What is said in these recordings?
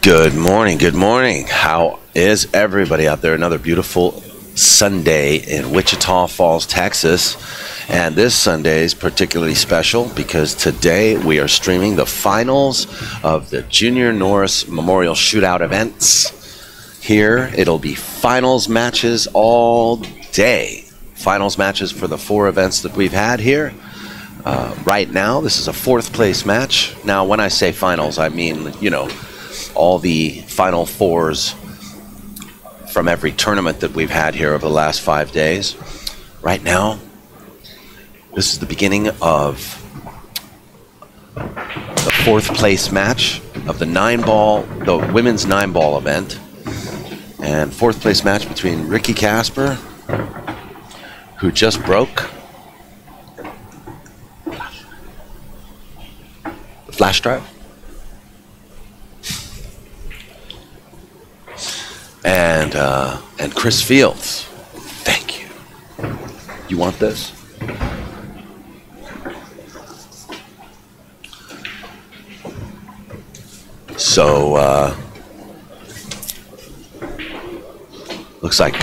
Good morning, good morning. How is everybody out there? Another beautiful Sunday in Wichita Falls, Texas. And this Sunday is particularly special because today we are streaming the finals of the Junior Norris Memorial Shootout events. Here, it'll be finals matches all day. Finals matches for the 4 events that we've had here. Right now, this is a 4th place match. Now, when I say finals, I mean, you know, all the final 4s from every tournament that we've had here over the last 5 days. Right now, this is the beginning of the 4th place match of the the women's 9-ball event. And 4th place match between Ricki CASPER, who just broke the flash drive, and Chris Fields. Thank you. You want this? So looks like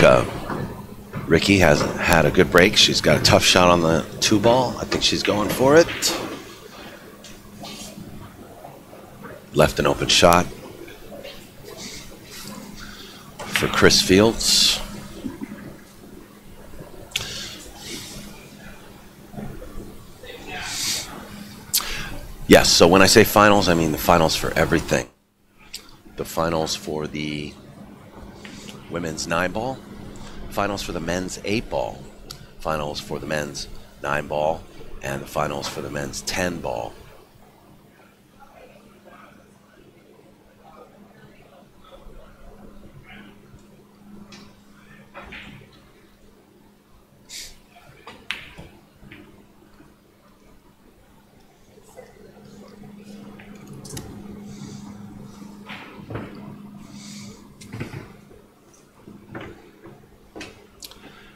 Ricki has had a good break. She's got a tough shot on the 2-ball. I think she's going for it. Left an open shot for Chris Fields. Yes, so when I say finals, I mean the finals for everything. The finals for the women's 9-ball, finals for the men's 8-ball, finals for the men's 9-ball, and the finals for the men's 10-ball.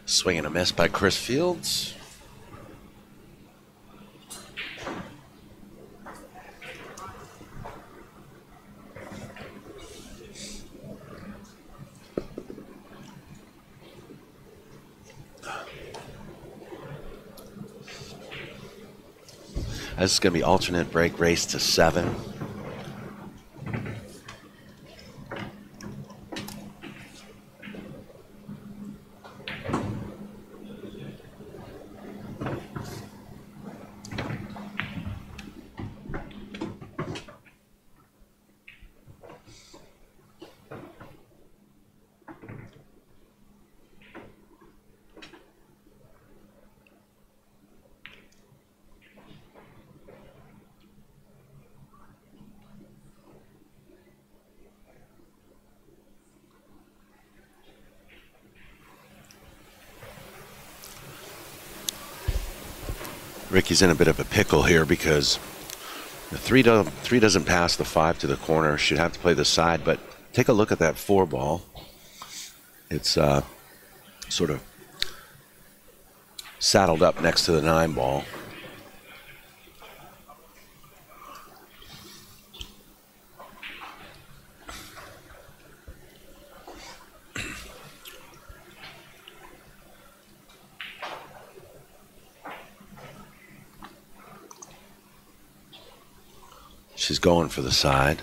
Swing and a miss by Chris Fields. This is going to be alternate break race to 7. Ricki's in a bit of a pickle here because the 3 doesn't pass the 5 to the corner. Should have to play the side, but take a look at that 4-ball. It's sort of saddled up next to the 9-ball. She's going for the side.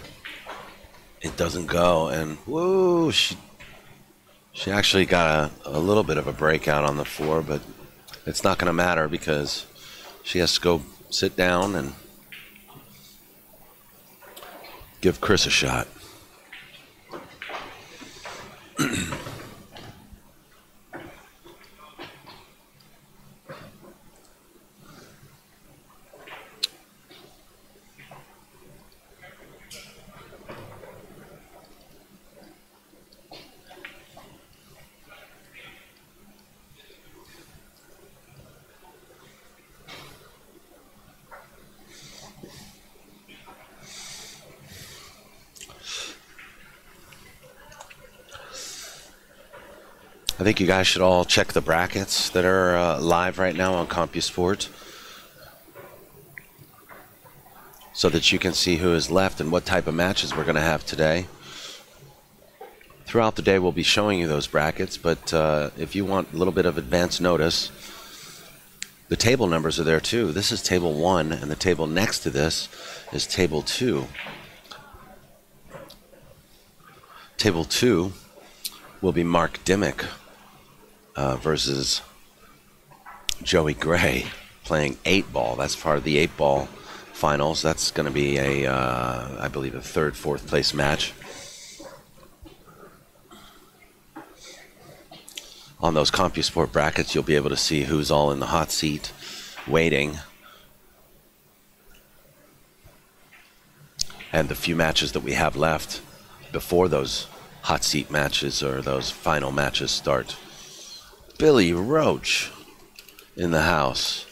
It doesn't go, and whoa, she actually got a little bit of a breakout on the 4, but it's not going to matter because she has to go sit down and give Chris a shot. I think you guys should all check the brackets that are live right now on CompuSport so that you can see who is left and what type of matches we're going to have today. Throughout the day, we'll be showing you those brackets, but if you want a little bit of advance notice, the table numbers are there too. This is table 1, and the table next to this is table 2. Table 2 will be Mark Dimmick versus Joey Gray playing 8-ball. That's part of the 8-ball finals. That's going to be I believe, a 3rd, 4th place match. On those CompuSport brackets, you'll be able to see who's all in the hot seat waiting. And the few matches that we have left before those hot seat matches or those final matches start. Billy Roach in the house.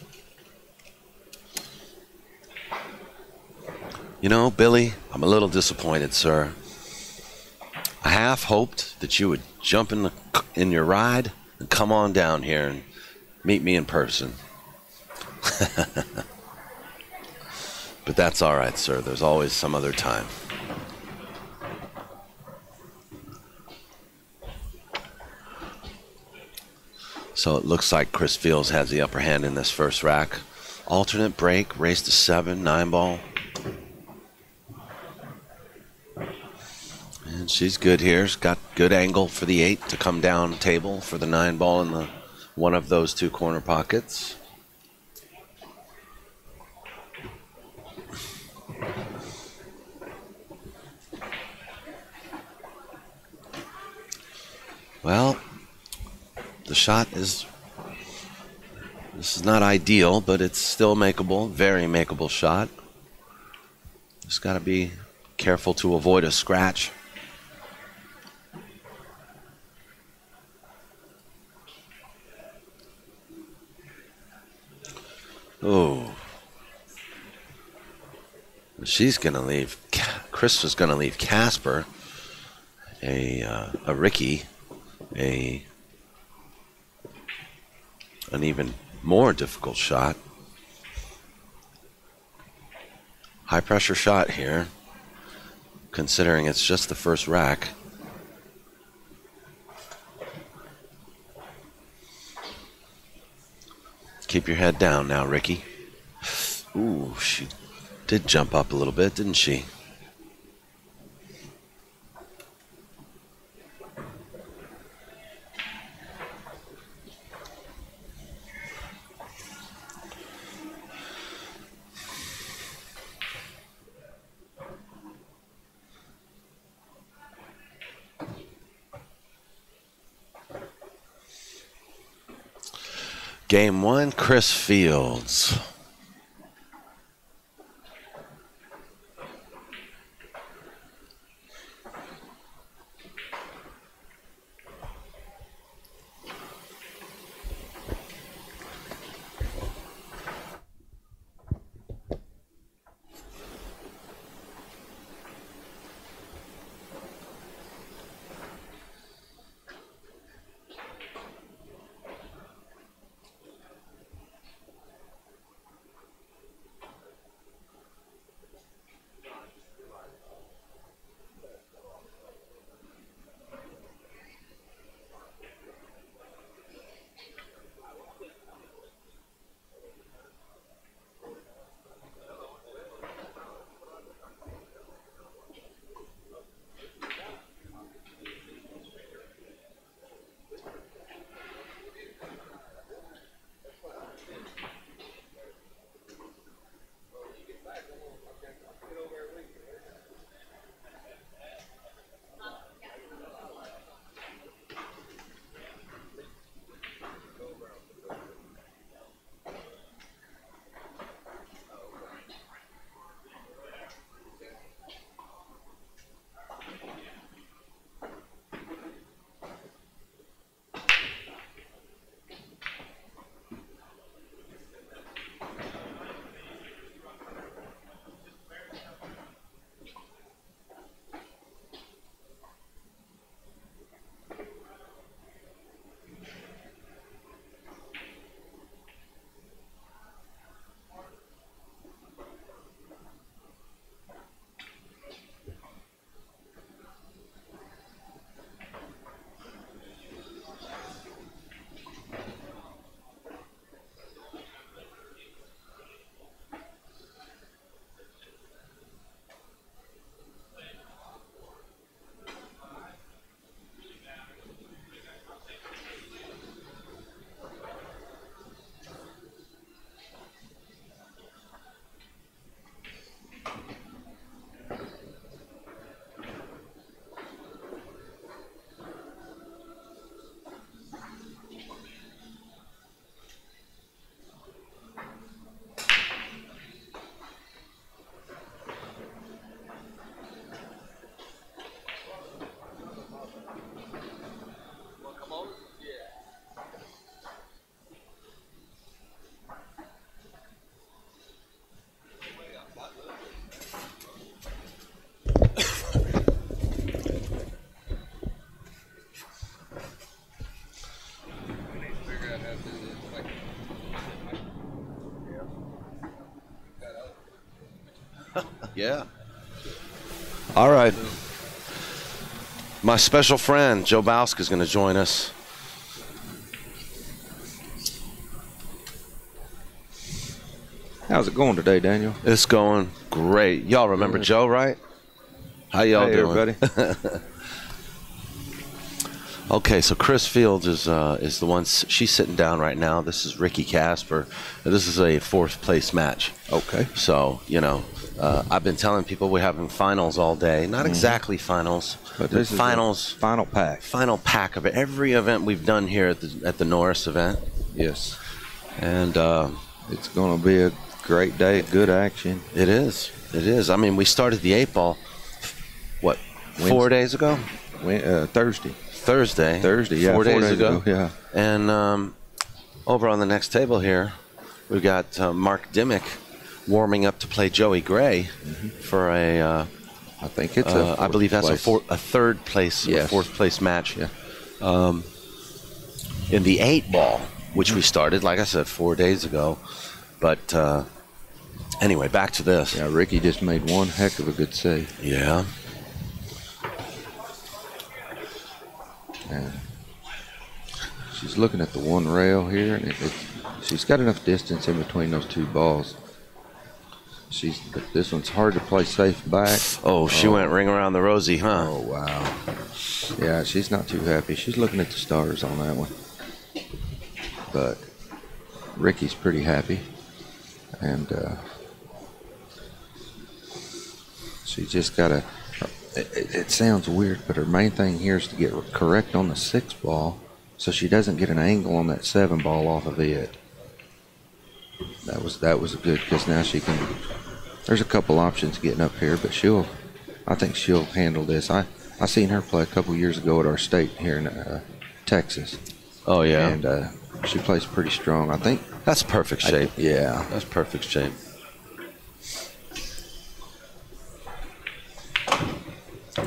You know, Billy, I'm a little disappointed, sir. I half hoped that you would jump in your ride and come on down here and meet me in person. But that's all right, sir. There's always some other time. So it looks like Chris Fields has the upper hand in this first rack. Alternate break, race to 7, 9-ball. And she's good here. She's got good angle for the 8 to come down table for the 9-ball in the one of those 2 corner pockets. Well, the shot is, this is not ideal, but it's still makeable, very makeable shot. Just got to be careful to avoid a scratch. Oh, she's going to leave. Chris was going to leave Casper a Ricki an even more difficult shot. High pressure shot here, considering it's just the first rack. Keep your head down now, Ricki. Ooh, she did jump up a little bit, didn't she? Game 1, Chris Fields. Yeah. All right. My special friend, Joe Bausk, is going to join us. How's it going today, Daniel? It's going great. Y'all remember Joe, right? How y'all doing? Everybody. Okay, so Chris Fields is the one. She's sitting down right now. This is Ricki CASPER. This is a fourth place match. Okay. So, you know, I've been telling people we're having finals all day. Not exactly finals, but this finals. Is final pack. Final pack of every event we've done here at the Norris event. Yes. And it's going to be a great day. Good action. It is. It is. I mean, we started the 8-ball, what, Wednesday. 4 days ago? Thursday, yeah, 4 days ago. Yeah. And over on the next table here, we've got Mark Dimmick warming up to play Joey Gray for a. I think it's I believe that's a third place, yes. Fourth place match. Yeah. In the 8-ball, which we started, like I said, 4 days ago. But anyway, back to this. Yeah, Ricki just made one heck of a good save. Yeah. And she's looking at the one rail here, and she's got enough distance in between those two balls. This one's hard to play safe back. Oh, she went ring around the rosy, huh? Oh, wow. Yeah, she's not too happy. She's looking at the stars on that one. But Ricki's pretty happy. And she just got to... It sounds weird, but her main thing here is to get correct on the 6-ball so she doesn't get an angle on that 7-ball off of it. That was good, because now she can... There's a couple options getting up here, but I think she'll handle this. I seen her play a couple years ago at our state here in Texas. Oh, yeah? And she plays pretty strong, I think. That's perfect shape. Yeah. That's perfect shape.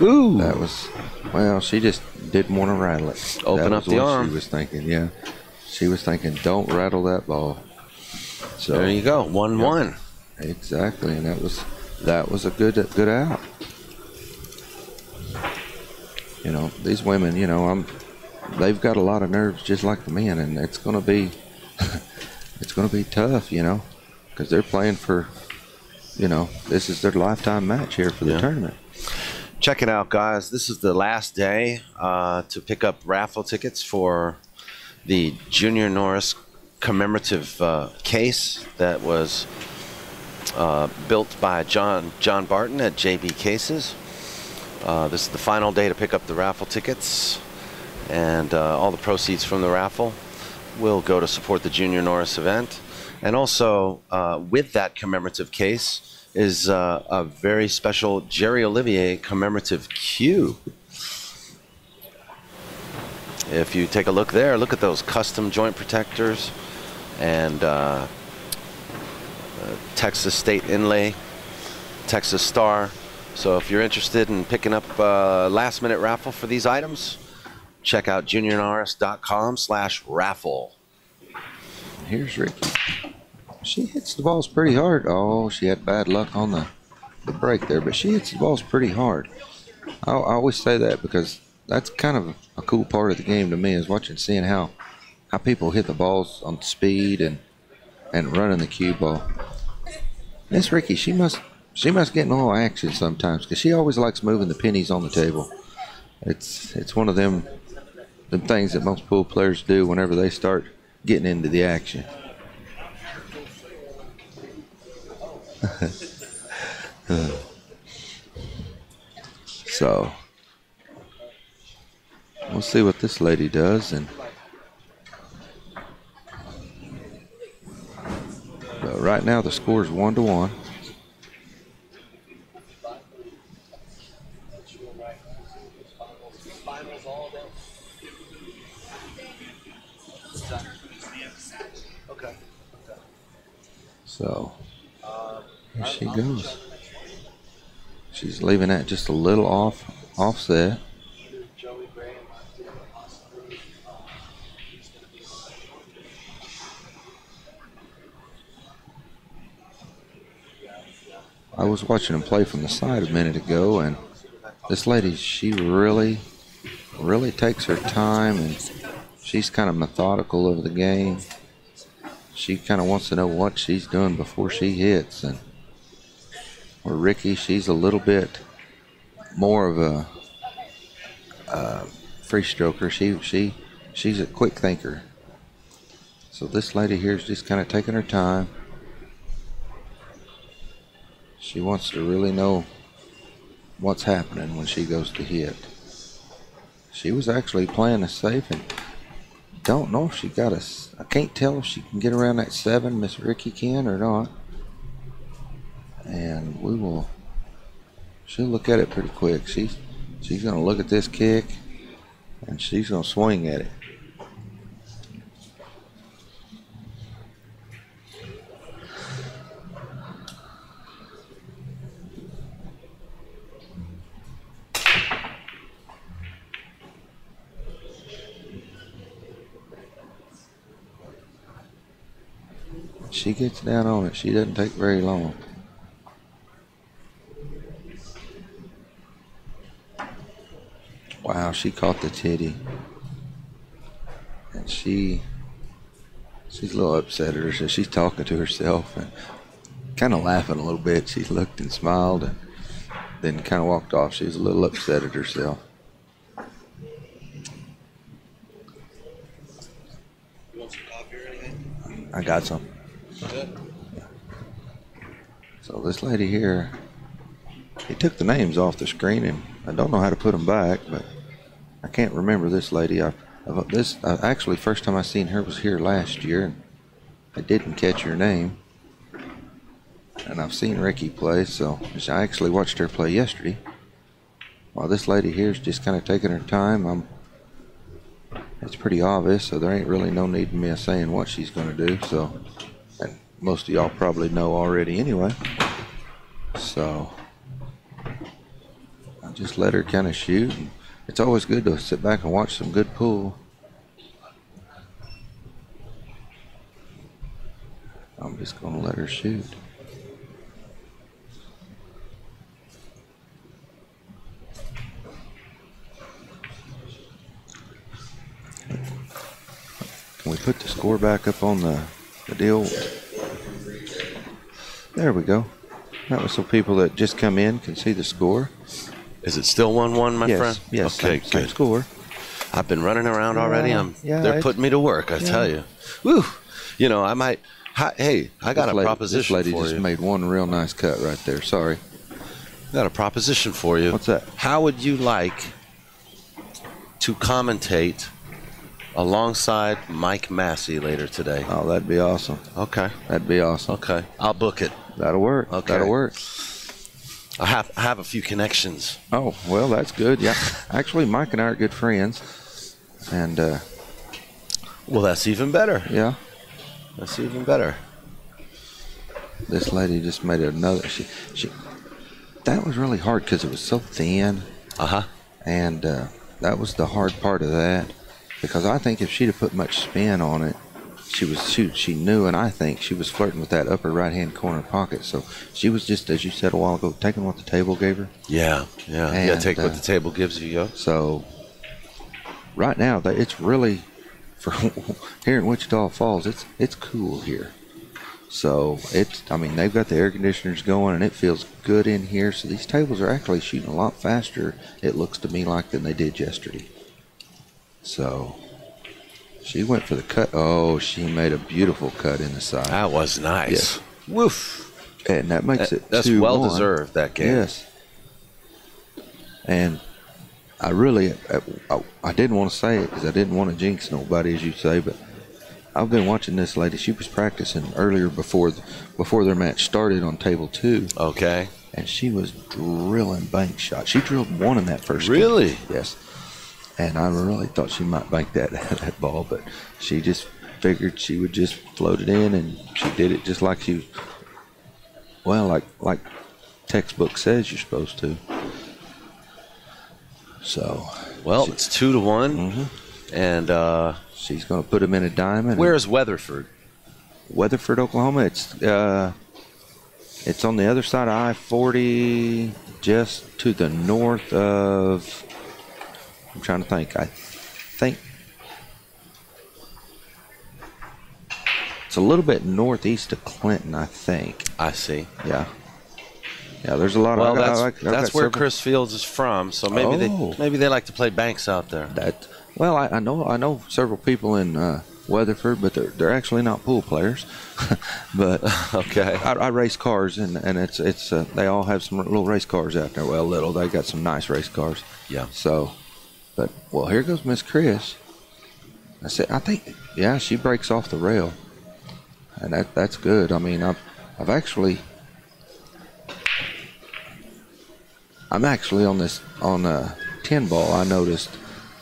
Ooh. That was, well, she just didn't want to rattle it. Open up the arm. She was thinking, yeah. She was thinking, don't rattle that ball. So there you go, 1-1. Exactly, and that was a good out. You know, these women, you know, they've got a lot of nerves just like the men, and it's going to be tough, you know, because they're playing for, you know, this is their lifetime match here for the tournament. Check it out, guys. This is the last day to pick up raffle tickets for the Junior Norris commemorative case that was built by John Barton at JB Cases. This is the final day to pick up the raffle tickets, and all the proceeds from the raffle will go to support the Junior Norris event. And also, with that commemorative case is a very special Jerry Olivier commemorative cube. If you take a look there, look at those custom joint protectors and Texas State inlay, Texas Star. So if you're interested in picking up a last-minute raffle for these items, check out juniornorris.com/raffle. Here's Ricki. She hits the balls pretty hard. Oh, she had bad luck on the break there, but she hits the balls pretty hard. I always say that because that's kind of a cool part of the game to me, is seeing how people hit the balls on speed and running the cue ball. Miss Ricki, she must get in a little action sometimes, because she always likes moving the pennies on the table. It's one of them things that most pool players do whenever they start getting into the action. So we'll see what this lady does, and right now the score is 1-1. So here she goes. She's leaving that just a little offset. I was watching him play from the side a minute ago, and this lady, she really takes her time, and she's kind of methodical of the game. She kind of wants to know what she's doing before she hits. And where Ricki, she's a little bit more of a free stroker. She's a quick thinker. So this lady here is just kind of taking her time. She wants to really know what's happening when she goes to hit. She was actually playing it safe, and don't know if she got I can't tell if she can get around that 7, Miss Ricki can or not. And she'll look at it pretty quick. She's gonna look at this kick, and she's gonna swing at it. She gets down on it. She doesn't take very long. Wow, she caught the titty. And she's a little upset at her, so she's talking to herself and kind of laughing a little bit. She looked and smiled and then kind of walked off. She was a little upset at herself. You want some coffee or anything? I got some. Good. So this lady here, he took the names off the screen, and I don't know how to put them back, but I can't remember this lady. Actually, first time I seen her was here last year, and I didn't catch her name. And I've seen Ricki play, so I actually watched her play yesterday. While this lady here is just kind of taking her time, it's pretty obvious, so there ain't really no need in me saying what she's going to do. So, and most of y'all probably know already anyway. So I just let her kind of shoot. It's always good to sit back and watch some good pool. I'm just going to let her shoot. Can we put the score back up on the deal? There we go. That was so people that just come in can see the score. Is it still 1-1, my friend? Yes. Okay, same good. Score. I've been running around already. They're putting me to work, I tell you. Woo! You know, I might. Hey, I got a proposition for you. This lady just made one real nice cut right there. Sorry. Got a proposition for you. What's that? How would you like to commentate alongside Mike Massey later today? Oh, that'd be awesome. Okay. That'd be awesome. Okay. I'll book it. That'll work. Okay. That'll work. I have a few connections. Oh, well, that's good. Yeah. Actually, Mike and I are good friends. And, well, that's even better. Yeah. That's even better. This lady just made another. That was really hard because it was so thin. And that was the hard part of that. Because I think if she'd have put much spin on it, she knew, and I think she was flirting with that upper right-hand corner pocket. So she was just, as you said a while ago, taking what the table gave her. Yeah. And, you gotta take what the table gives you. Yo. So right now, it's really, for here in Wichita Falls, it's cool here. So they've got the air conditioners going, and it feels good in here. So these tables are actually shooting a lot faster, it looks to me like, than they did yesterday. So she went for the cut. Oh, she made a beautiful cut in the side. That was nice. Yes. Woof. And that makes it 2-1. That's well deserved, that game. Yes. And I didn't want to say it because I didn't want to jinx nobody, as you say, but I've been watching this lady. She was practicing earlier before their match started on table 2. Okay. And she was drilling bank shots. She drilled one in that first game. Really? Yes. And I really thought she might bank that ball, but she just figured she would just float it in, and she did it just like she, like textbook says you're supposed to. So, well, it's 2-1, and she's going to put him in a diamond. Where's Weatherford? Weatherford, Oklahoma. It's It's on the other side of I-40, just to the north of, I'm trying to think. I think it's a little bit northeast of Clinton, I think. I see. Yeah. Yeah, there's a lot well, of. That's where Chris Fields is from, so maybe they like to play banks out there. Well, I know several people in Weatherford, but they're actually not pool players. But okay, I race cars, and it's they all have some little race cars out there. Well, they got some nice race cars. Yeah. So, but well, here goes Miss Chris. I think she breaks off the rail, and that's good. I mean, I'm actually on 10 ball. I noticed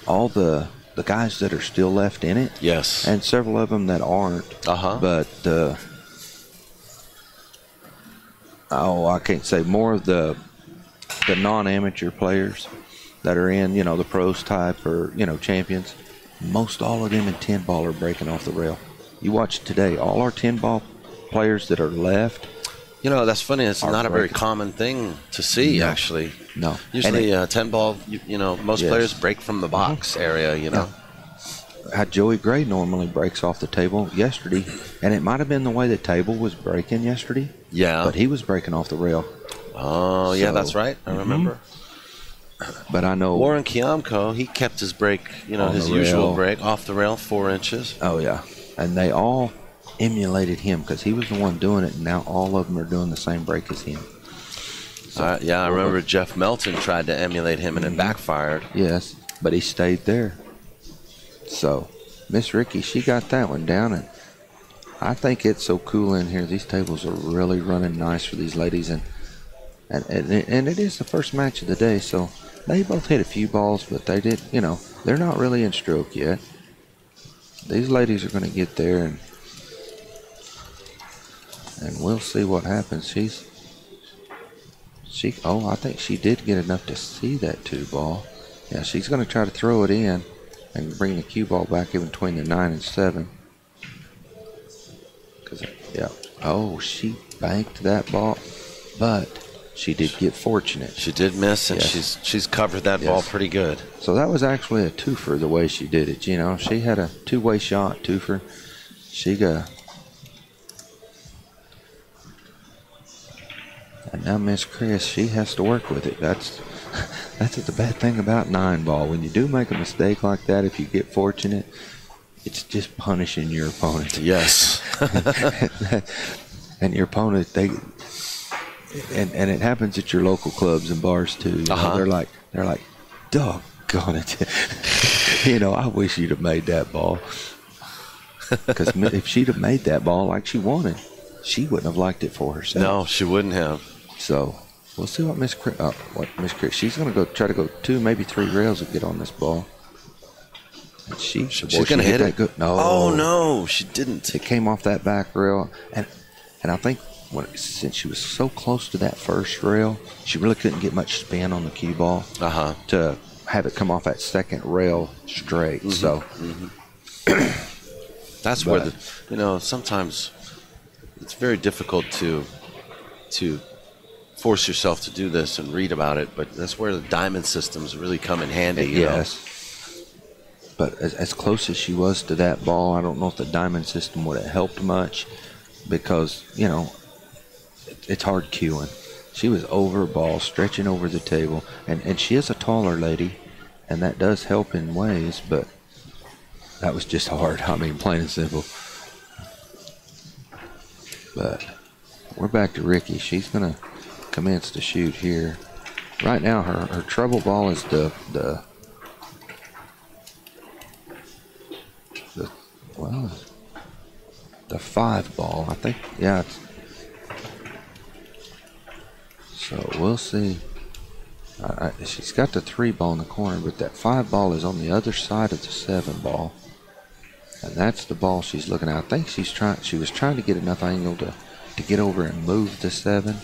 all the guys that are still left in it. Yes. And several of them that aren't. But I can't say more of the non-amateur players that are in, the pros type or, champions. Most all of them in 10 ball are breaking off the rail. You watch today, all our 10 ball players that are left. That's funny. It's not a very common thing to see, actually. No. Usually 10 ball, most players break from the box area, How Joey Gray normally breaks off the table yesterday, and it might have been the way the table was breaking yesterday. Yeah. But he was breaking off the rail. Oh, yeah, that's right. I remember. But I know Warren Kiamko, he kept his break, his usual break off the rail, 4 inches. Oh, yeah. And they all emulated him because he was the one doing it, and now all of them are doing the same break as him. So, I remember Jeff Melton tried to emulate him and it backfired. Yes, but he stayed there. So Miss Ricki, she got that one down, and I think it's so cool in here. These tables are really running nice for these ladies, and it is the first match of the day, so they both hit a few balls, but they did, they're not really in stroke yet. These ladies are going to get there, and we'll see what happens. I think she did get enough to see that 2 ball. Yeah, she's going to try to throw it in and bring the cue ball back in between the 9 and 7. She banked that ball, but she did get fortunate. She did miss, and she's covered that ball pretty good. So that was actually a twofer the way she did it. She had a 2-way shot, twofer. And now Miss Chris, she has to work with it. That's the bad thing about 9 ball. When you do make a mistake like that, if you get fortunate, it's just punishing your opponent. Yes. And your opponent, and it happens at your local clubs and bars too. They're like, doggone it. I wish you'd have made that ball. Because if she'd have made that ball like she wanted, she wouldn't have liked it for herself. No, she wouldn't have. So we'll see what Miss Chris. She's going to try to go 2, maybe 3 rails to get on this ball. And she's going to hit it. Good. No. Oh no, she didn't. It came off that back rail, and I think since she was so close to that first rail, she really couldn't get much spin on the cue ball to have it come off that second rail straight. So that's where sometimes it's very difficult to force yourself to do this and read about it, but that's where the diamond systems really come in handy. Yes. But as close as she was to that ball, I don't know if the diamond system would have helped much because, it's hard cueing. She was over ball, stretching over the table, and she is a taller lady, and that does help in ways, but that was just hard. I mean, plain and simple. But we're back to Ricki. She's going to commence to shoot here. Right now, her trouble ball is the 5 ball, I think. Yeah. So we'll see. She's got the 3 ball in the corner, but that 5 ball is on the other side of the 7 ball, and that's the ball she's looking at. I think she was trying to get enough angle to get over and move the 7.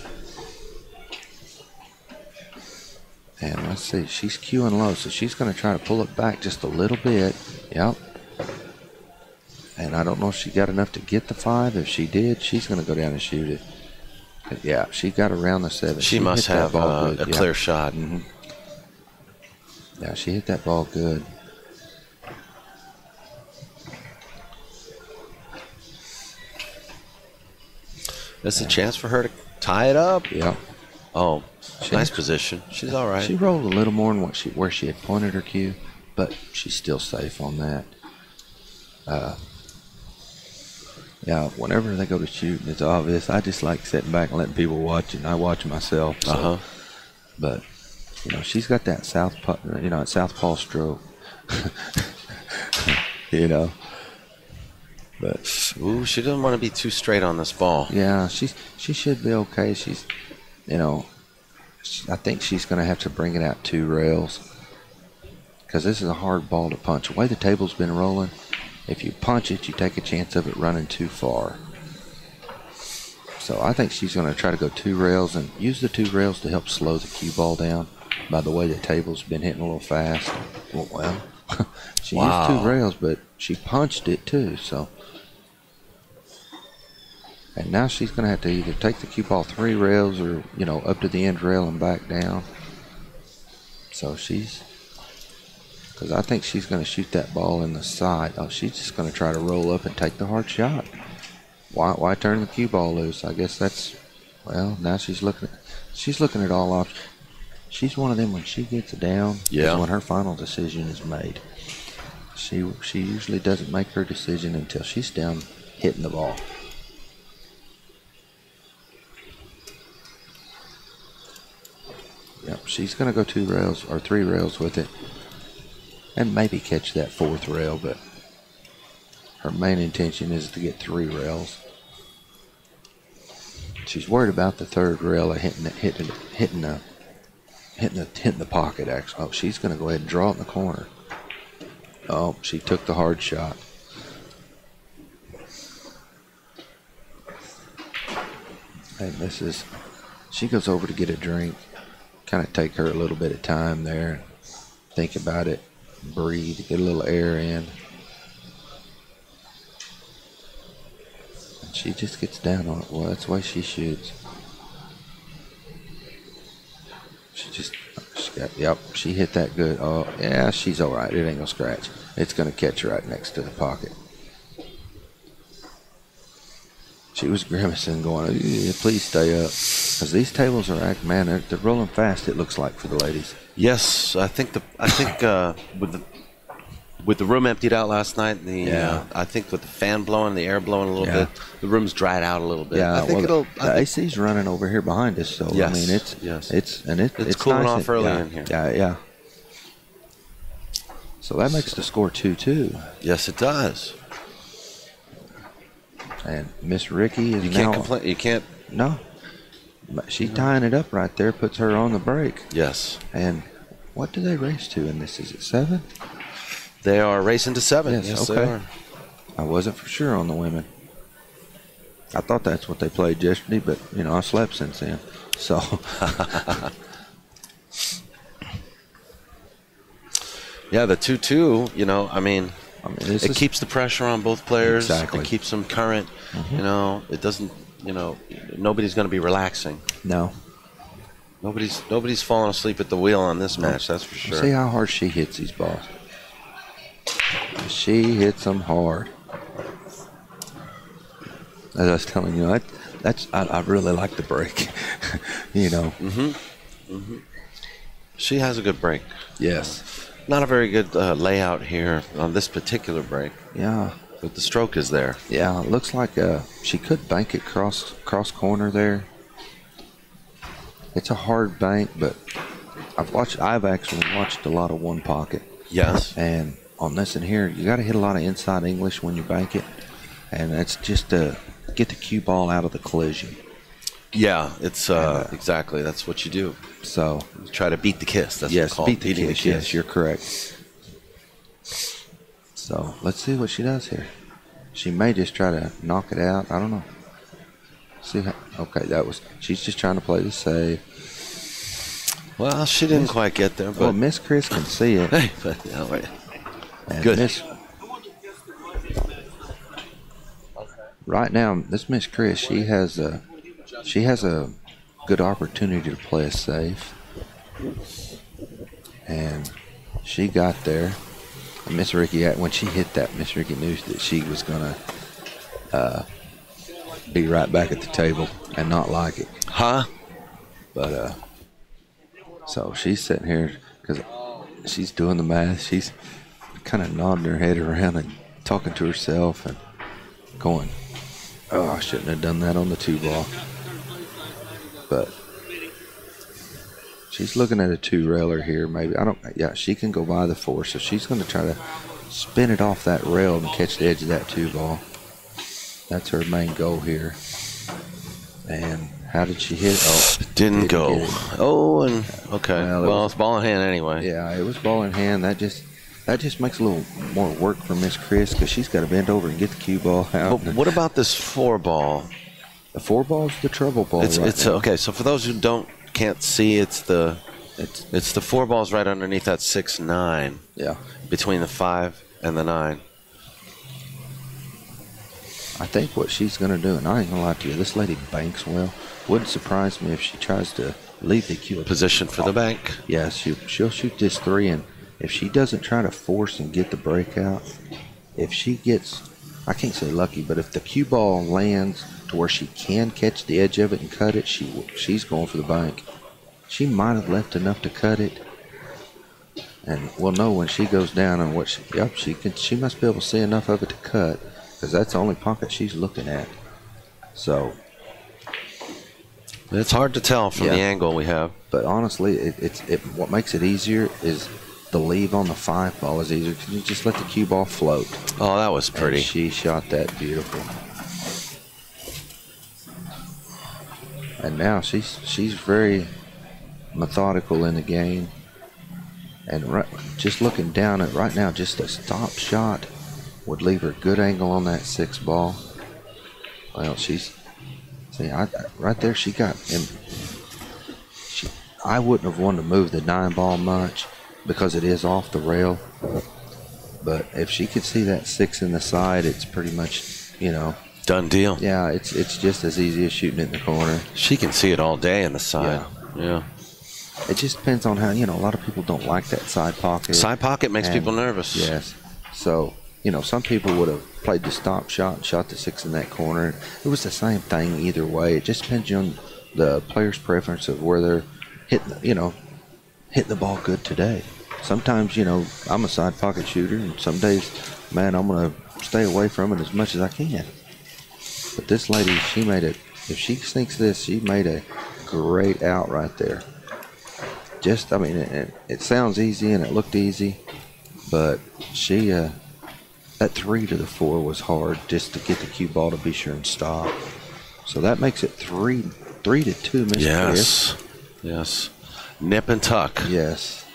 And let's see, she's cueing low, so she's going to try to pull it back just a little bit. Yep. And I don't know if she got enough to get the 5. If she did, she's going to go down and shoot it. Yeah, she got around the 7. She must have a clear shot. Mm-hmm. Yeah, she hit that ball good. There's a chance for her to tie it up. Yeah. Oh, nice position. She's all right. She rolled a little more than where she had pointed her cue, but she's still safe on that. Yeah, whenever they go to shoot and it's obvious, I just like sitting back and letting people watch it, and I watch myself. So. But, you know, she's got that southpaw stroke. You know. But ooh, she doesn't want to be too straight on this ball. Yeah, she should be okay. She's, you know, I think she's going to have to bring it out 2 rails because this is a hard ball to punch. The way the table's been rolling, if you punch it, you take a chance of it running too far. So I think she's going to try to go 2 rails and use the 2 rails to help slow the cue ball down. By the way, the table's been hitting a little fast. Well, she used 2 rails, but she punched it too. So. And now she's going to have to either take the cue ball 3 rails or, you know, up to the end rail and back down. So because I think she's going to shoot that ball in the side. Oh, she's just going to try to roll up and take the hard shot. Why turn the cue ball loose? I guess that's, well, now she's looking at all options. She's one of them when she gets down, is when her final decision is made. She usually doesn't make her decision until she's down hitting the ball. Yep, she's going to go 2 rails or 3 rails with it and maybe catch that 4th rail, but her main intention is to get 3 rails. She's worried about the 3rd rail hitting the pocket, actually. Oh, she's going to go ahead and draw it in the corner. Oh, she took the hard shot. And she goes over to get a drink. Kind of take her a little bit of time there, think about it, breathe, get a little air in. And she just gets down on it. Well, that's the way she shoots. She hit that good. Oh, yeah, she's all right. It ain't gonna scratch. It's gonna catch right next to the pocket. She was grimacing, going, please stay up. Because these tables are, man, they're rolling fast, it looks like, for the ladies. Yes, I think with the room emptied out last night, I think with the fan blowing, the air blowing a little bit, the room's dried out a little bit. Yeah, I think the AC's running over here behind us, so yes, I mean it's cooling nice off early in here. Yeah. So that makes the score 2-2. Yes, it does. And Miss Ricki is You can't complain. You can't. No. She's tying it up right there, puts her on the break. Yes. And what do they race to in this? Is it 7? They are racing to 7. Yes, okay. They are. I wasn't for sure on the women. I thought that's what they played yesterday, but, you know, I slept since then. So. Yeah, the 2-2, you know, I mean it keeps the pressure on both players. Exactly. It keeps them current. You know, it doesn't, you know, nobody's going to be relaxing. No. Nobody's falling asleep at the wheel on this match, that's for sure. See how hard she hits these balls. She hits them hard. As I was telling you, I really like the break. You know. She has a good break. Yes. Not a very good layout here on this particular break. Yeah. But the stroke is there. Yeah, it looks like she could bank it cross corner there. It's a hard bank, but I've actually watched a lot of one pocket. Yes. And on this in here, you got to hit a lot of inside English when you bank it, and that's just to get the cue ball out of the collision. Yeah, it's exactly, that's what you do. So you try to beat the kiss. That's yes, what beat the kiss. Yes, you're correct. So let's see what she does here. She may just try to knock it out. I don't know. See how, okay, she's just trying to play the save. Well, she didn't quite get there, but well, Miss Chris can see it. Hey, but no, wait. And Good. Right now, this Miss Chris, she has she has a good opportunity to play it safe. And she got there. And Miss Ricki, when she hit that, Miss Ricki knew that she was going to be right back at the table and not like it. Huh? But, so she's sitting here because she's doing the math. She's kind of nodding her head around and talking to herself and going, oh, I shouldn't have done that on the 2-ball. But she's looking at a 2-railer here. Maybe yeah, she can go by the 4, so she's going to try to spin it off that rail and catch the edge of that 2-ball. That's her main goal here. And how did she hit? Oh, didn't go. Oh, and okay. Well, it's ball in hand anyway. Yeah, it was ball in hand. That just makes a little more work for Miss Chris because she's got to bend over and get the cue ball out. But what about this 4-ball? The 4-ball is the trouble ball. It's okay. So for those who can't see, it's the 4-balls right underneath that 6-9. Yeah. Between the 5 and the 9. I think what she's going to do, and I ain't going to lie to you, this lady banks well. Wouldn't surprise me if she tries to leave the cue. Position for the bank? Yeah, she'll shoot this 3, and if she doesn't try to force and get the breakout, if she gets, I can't say lucky, but if the cue ball lands to where she can catch the edge of it and cut it, she's going for the bank. She might have left enough to cut it, and we'll know when she goes down on what she must be able to see enough of it to cut, because that's the only pocket she's looking at. So it's hard to tell from the angle we have. But honestly, what makes it easier is the leave on the 5-ball is easier because you just let the cue ball float. Oh, that was pretty. And she shot that beautiful. And now she's very methodical in the game. And just looking down at right now, just a stop shot would leave her good angle on that 6-ball. Well, right there she got him. I wouldn't have wanted to move the 9-ball much because it is off the rail. But if she could see that 6 in the side, it's pretty much, done deal. Yeah, it's just as easy as shooting it in the corner. She can see it all day in the side. Yeah. It just depends on how, a lot of people don't like that side pocket. Side pocket makes people nervous. Yes. So, some people would have played the stop shot and shot the 6 in that corner. It was the same thing either way. It just depends on the player's preference of where they're hitting, hitting the ball good today. Sometimes, I'm a side pocket shooter, and some days, man, I'm going to stay away from it as much as I can. But this lady, if she sinks this, she made a great out right there. It sounds easy and it looked easy, but that 3 to the 4 was hard just to get the cue ball to be sure and stop. So that makes it 3 to 2, Miss Chris. Yes. Nip and tuck. Yes.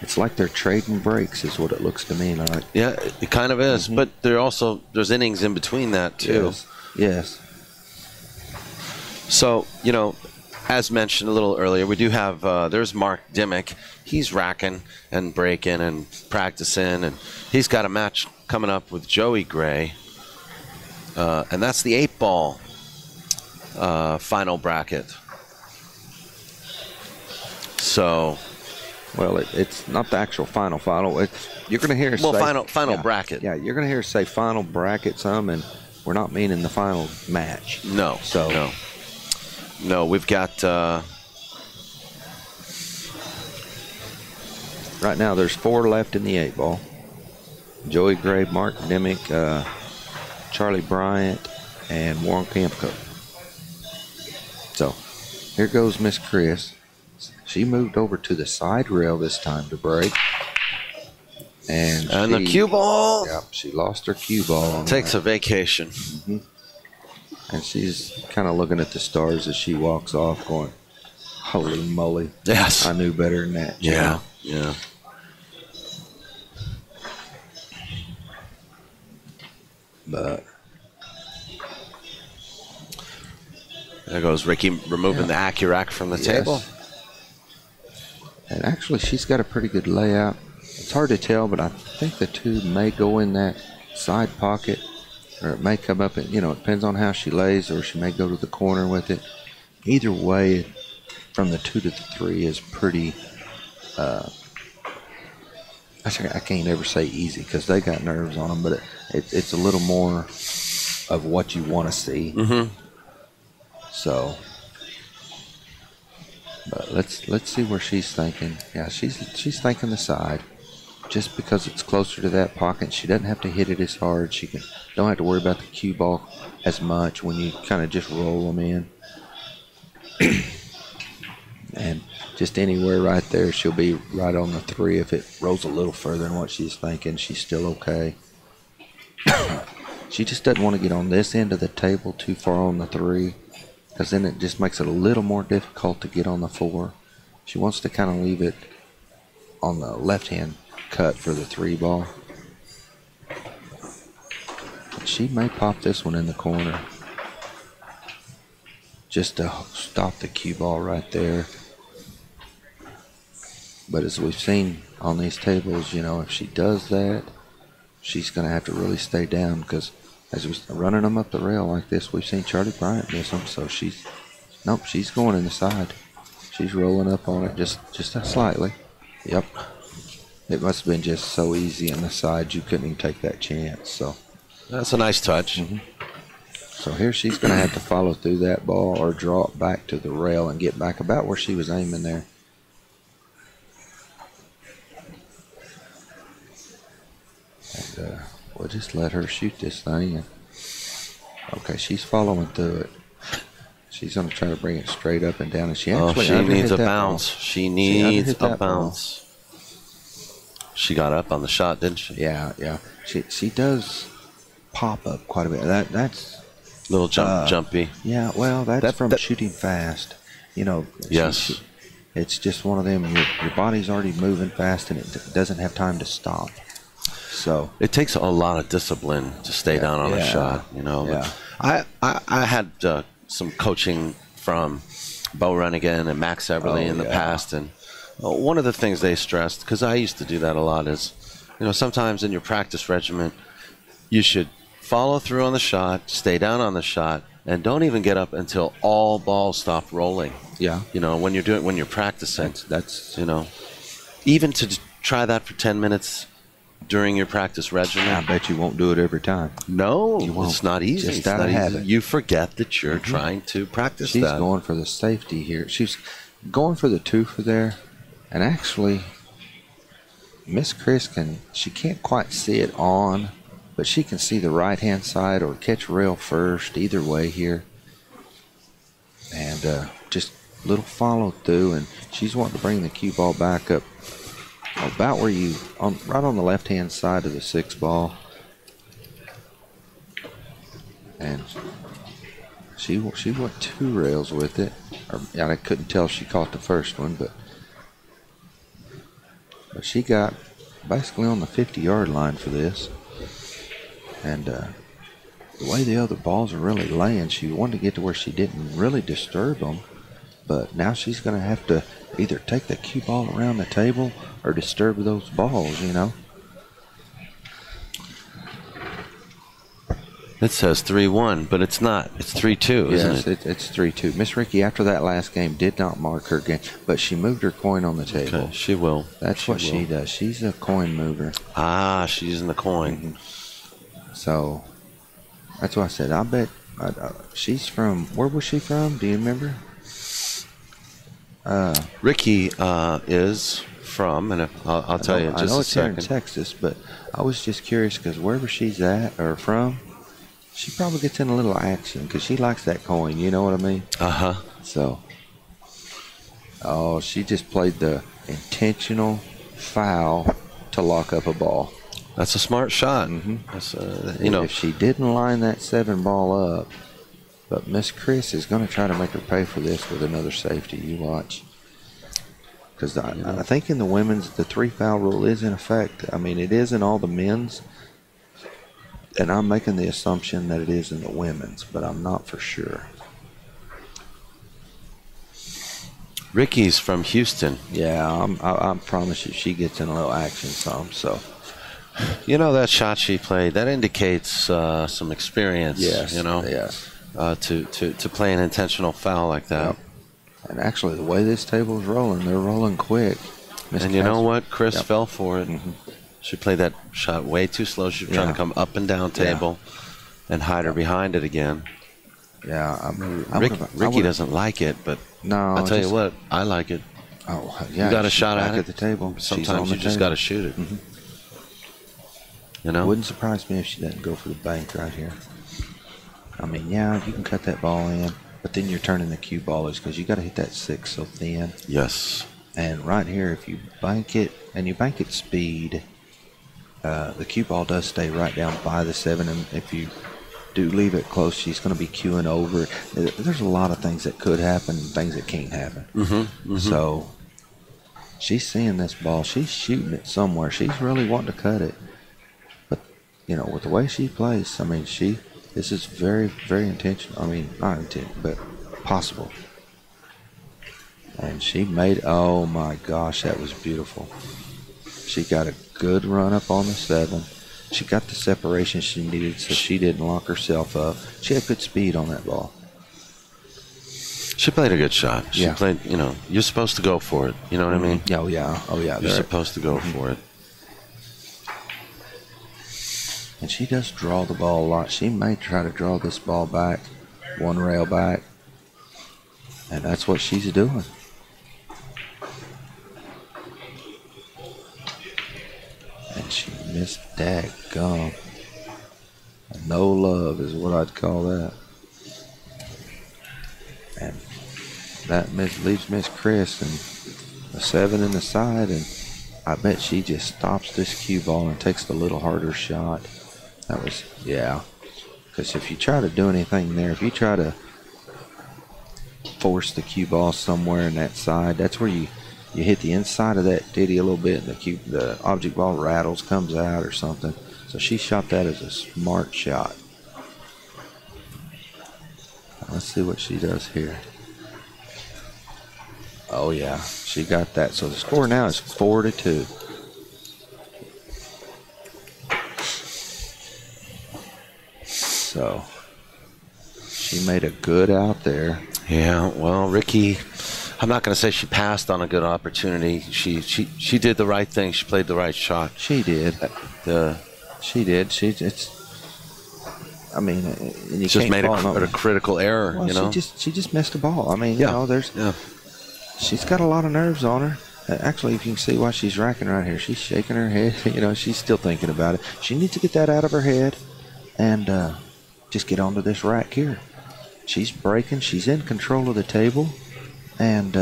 It's like they're trading breaks is what it looks to me like. Yeah, it kind of is. But there's innings in between that too. Yes. So, as mentioned a little earlier, we do have, there's Mark Dimmick. He's racking and breaking and practicing, and he's got a match coming up with Joey Gray. And that's the 8-ball final bracket. So, well, it's not the actual final. You're going to hear us say final bracket. Yeah, you're going to hear us say final bracket some, and we're not meaning the final match. No. So no, we've got right now there's 4 left in the 8-ball. Joey Gray, Mark Dimmick, Charlie Bryant, and Warren Campco. So here goes Miss Chris. She moved over to the side rail this time to break. And the cue ball. Yep, she lost her cue ball. Takes a vacation. Mm-hmm. And she's kind of looking at the stars as she walks off going, holy moly. Yes. I knew better than that. Yeah. But there goes Ricki removing the Accurac from the table. And actually, she's got a pretty good layout. It's hard to tell, but I think the 2 may go in that side pocket. or it may come up, and it depends on how she lays, or she may go to the corner with it. Either way, from the 2 to the 3 is pretty. I can't ever say easy because they got nerves on them, but it's a little more of what you want to see. Mm-hmm. So, but let's see where she's thinking. Yeah, she's thinking the side, just because it's closer to that pocket. She doesn't have to hit it as hard. She don't have to worry about the cue ball as much when you kind of just roll them in. And just anywhere right there, she'll be right on the 3. If it rolls a little further than what she's thinking, she's still okay. She just doesn't want to get on this end of the table too far on the 3, because then it just makes it a little more difficult to get on the 4. She wants to kind of leave it on the left-hand cut for the 3 ball. But she may pop this one in the corner just to stop the cue ball right there. But as we've seen on these tables, if she does that, she's going to have to really stay down, because as we're running them up the rail like this, we've seen Charlie Bryant miss them. So she's going in the side. She's rolling up on it just slightly. Yep. It must have been just so easy on the side you couldn't even take that chance. So that's a nice touch. Mm-hmm. So here she's going to have to follow through that ball or draw it back to the rail and get back about where she was aiming there. And we'll just let her shoot this thing. Okay, she's following through it. She's going to try to bring it straight up and down. And she needs a bounce. She needs a bounce. She got up on the shot, didn't she? Yeah. She does pop up quite a bit. That's a little jumpy. Yeah, well, that's from shooting fast. Yes. It's just one of them. Your body's already moving fast, and it doesn't have time to stop. So it takes a lot of discipline to stay down on a shot. Yeah. I had some coaching from Bo Renigan and Max Everly in the past, and one of the things they stressed, because I used to do that a lot, is sometimes in your practice regimen you should follow through on the shot, stay down on the shot, and don't even get up until all balls stop rolling. Yeah. When you're practicing. That's even to try that for 10 minutes during your practice regimen. I bet you won't do it every time. No, you won't. It's not easy. Just out of habit. You forget that you're trying to practice She's that. She's going for the safety here. She's going for the 2 for there, and actually Miss Chris she can't quite see it on, but she can see the right-hand side or catch rail first, either way here. And just a little follow through, and she's wanting to bring the cue ball back up about where right on the left-hand side of the 6 ball. And she went 2 rails with it. I couldn't tell she caught the first one, but she got basically on the 50-yard line for this. And the way the other balls are really laying, she wanted to get to where she didn't really disturb them. But now she's going to have to either take the cue ball around the table or disturb those balls, It says 3-1, but it's not. It's 3-2, isn't it? It's 3-2. Miss Ricki, after that last game, did not mark her game, but she moved her coin on the table. Okay, she will. That's what she does. She's a coin mover. Ah, she's using the coin. Mm-hmm. So that's why I said, I bet she's from, where was she from? Do you remember? Ricki is from, and I'll tell you in just a second. I know it's here in Texas, but I was just curious because wherever she's at or from, she probably gets in a little action because she likes that coin. You know what I mean? Uh-huh. So, she just played the intentional foul to lock up a ball. That's a smart shot. Mm-hmm. That's, if she didn't line that 7 ball up, but Miss Chris is going to try to make her pay for this with another safety. You watch. Because I think in the women's, the 3 foul rule is in effect. I mean, it is in all the men's. And I'm making the assumption that it is in the women's, but I'm not for sure. Ricki's from Houston. Yeah, I promise you she gets in a little action some. So You know, that shot she played, that indicates some experience. Yes. You know, Yes. To play an intentional foul like that. Yep. And actually, the way this table is rolling, they're rolling quick. And you know what? Chris Yep. fell for it. Mm-hmm. She played that shot way too slow. She was trying to come up and down table and hide her behind it again. Yeah. Ricki doesn't like it, but no, I'll tell you what, I like it. Oh, yeah. You got a shot at it at the table. Sometimes you just got to shoot it. Mm-hmm. You know? Wouldn't surprise me if she doesn't go for the bank right here. I mean, yeah, you can cut that ball in, but then you're turning the cue ballers because you got to hit that 6 so thin. Yes. And right here, if you bank it, and you bank it speed, the cue ball does stay right down by the 7. And if you do leave it close, she's going to be cueing over. There's a lot of things that could happen and things that can't happen. Mm-hmm, mm-hmm. So she's seeing this ball. She's shooting it somewhere. She's really wanting to cut it. But, you know, with the way she plays, I mean, this is very, very intentional. I mean, not intentional, but possible. And she made, oh my gosh, that was beautiful. She got a good run up on the 7. She got the separation she needed so she didn't lock herself up. She had good speed on that ball. She played a good shot. She played, you know, you're supposed to go for it. You know what I mean? Oh, yeah. Oh, yeah. You're supposed to go for it. And she does draw the ball a lot. She may try to draw this ball back, one rail back. And that's what she's doing. And she missed daggum. No love is what I'd call that. And that leaves Miss Chris and a 7 in the side, and I bet she just stops this cue ball and takes the little harder shot. That was, yeah. Because if you try to do anything there, if you try to force the cue ball somewhere in that side, that's where you hit the inside of that ditty a little bit, and the object ball rattles, comes out or something. So she shot that as a smart shot. Let's see what she does here. Oh yeah, she got that. So the score now is 4-2. So she made a good out there. Yeah, well, Ricki, I'm not going to say she passed on a good opportunity. She did the right thing. She played the right shot. She did. She did. I mean, and you just can't made a critical error. Well, you know, she just missed the ball. I mean, you know, she's got a lot of nerves on her. Actually, if you can see why she's racking right here, she's shaking her head. You know, she's still thinking about it. She needs to get that out of her head and just get onto this rack here. She's breaking. She's in control of the table. And,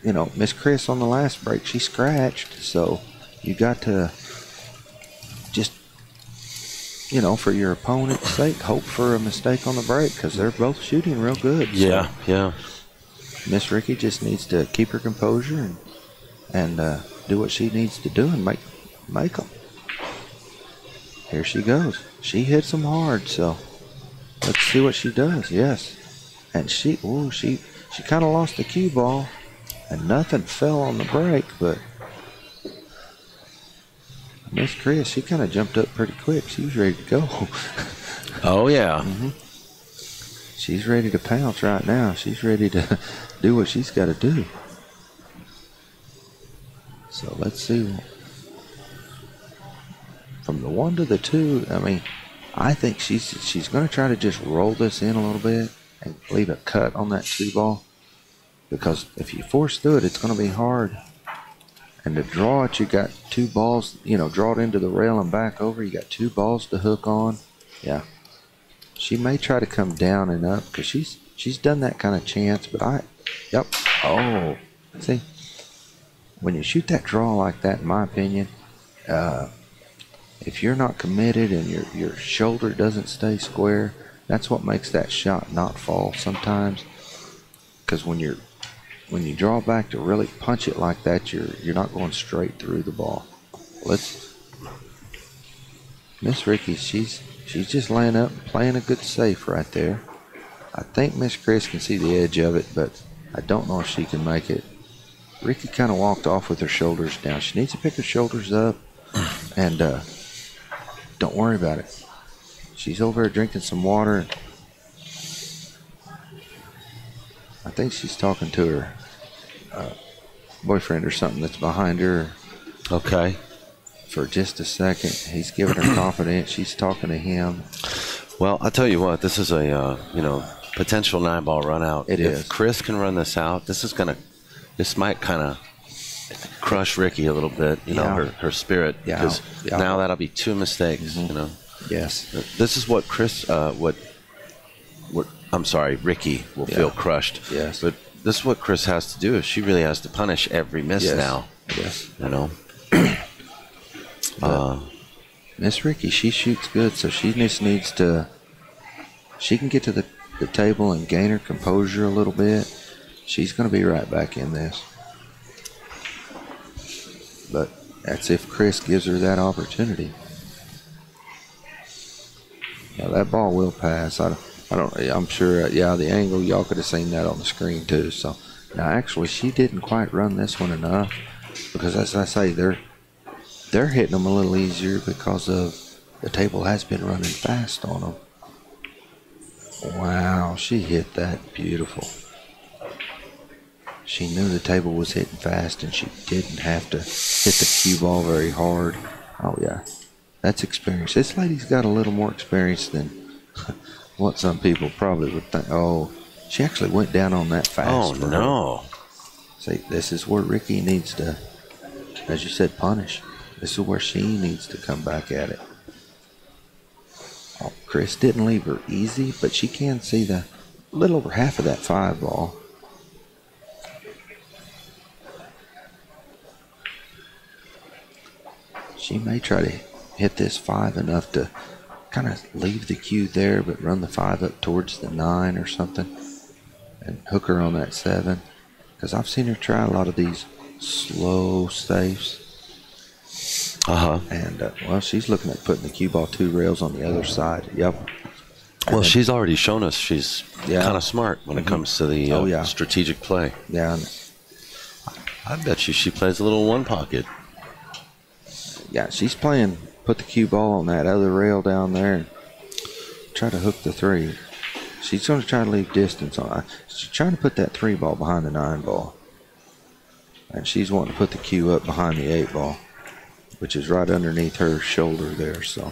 you know, Miss Chris on the last break, she scratched. So you got to just, you know, for your opponent's sake, hope for a mistake on the break because they're both shooting real good. Yeah, yeah. Miss Ricki just needs to keep her composure and do what she needs to do and make them. Here she goes. She hits them hard, so let's see what she does. Yes. And she kind of lost the cue ball, and nothing fell on the break, but Miss Chris, she kind of jumped up pretty quick. She was ready to go. Oh, yeah. Mm-hmm. She's ready to pounce right now. She's ready to do what she's got to do. So let's see. From the 1 to the 2, I mean, I think she's going to try to just roll this in a little bit and leave a cut on that 2 ball. Because if you force through it, it's going to be hard. And to draw it, you got 2 balls, you know, draw it into the rail and back over. You got 2 balls to hook on. Yeah. She may try to come down and up because she's done that kind of chance, but yep. Oh, see, when you shoot that draw like that, in my opinion, if you're not committed and your shoulder doesn't stay square, that's what makes that shot not fall sometimes. Because when you draw back to really punch it like that, you're not going straight through the ball. Miss Ricki, she's just laying up and playing a good safe right there. I think Miss Chris can see the edge of it, but I don't know if she can make it. Ricki kind of walked off with her shoulders down. She needs to pick her shoulders up And don't worry about it. She's over there drinking some water. I think she's talking to her boyfriend or something that's behind her. Okay. For just a second, he's giving her confidence. She's talking to him. Well, I'll tell you what. This is a potential 9-ball run out. If Chris can run this out, this might kind of crush Ricki a little bit. Her spirit. Because now that'll be 2 mistakes. Yes. This is what Ricki will feel crushed. Yes. But this is what Chris has to do. Is she really has to punish every miss now. Yes. Miss Ricki, she shoots good, so she just needs to. She can get to the table and gain her composure a little bit. She's going to be right back in this. But that's if Chris gives her that opportunity. Now that ball will pass. I'm sure. The angle, y'all could have seen that on the screen too. So now actually, she didn't quite run this one enough because, as I say, they're hitting them a little easier because of the table has been running fast on them. Wow, she hit that beautiful. She knew the table was hitting fast and she didn't have to hit the cue ball very hard. Oh yeah, that's experience. This lady's got a little more experience than what some people probably would think. Oh, she actually went down on that fast. Oh no. See, this is where Ricki needs to, as you said, punish. This is where she needs to come back at it. Oh, Chris didn't leave her easy, but she can see the little over half of that 5-ball. She may try to hit this 5 enough to kind of leave the cue there, but run the 5 up towards the 9 or something and hook her on that 7. Because I've seen her try a lot of these slow safes. And, well, she's looking at putting the cue ball 2 rails on the other side. Yep. Well, she's already shown us she's kind of smart when it comes to the strategic play. Yeah. I bet you she plays a little 1 pocket. Yeah, she's playing, put the cue ball on that other rail down there and try to hook the 3. She's going to try to leave distance on it. She's trying to put that 3 ball behind the 9 ball. And she's wanting to put the cue up behind the 8 ball, which is right underneath her shoulder there, so.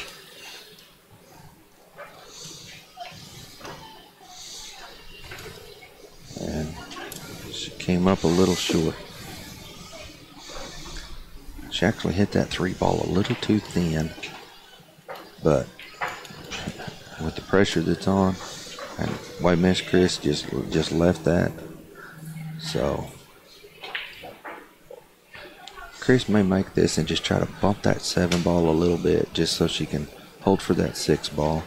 And she came up a little short. She actually hit that 3 ball a little too thin, but with the pressure that's on, and why Miss Chris just left that, so. Chris may make this and just try to bump that 7 ball a little bit just so she can hold for that 6 ball.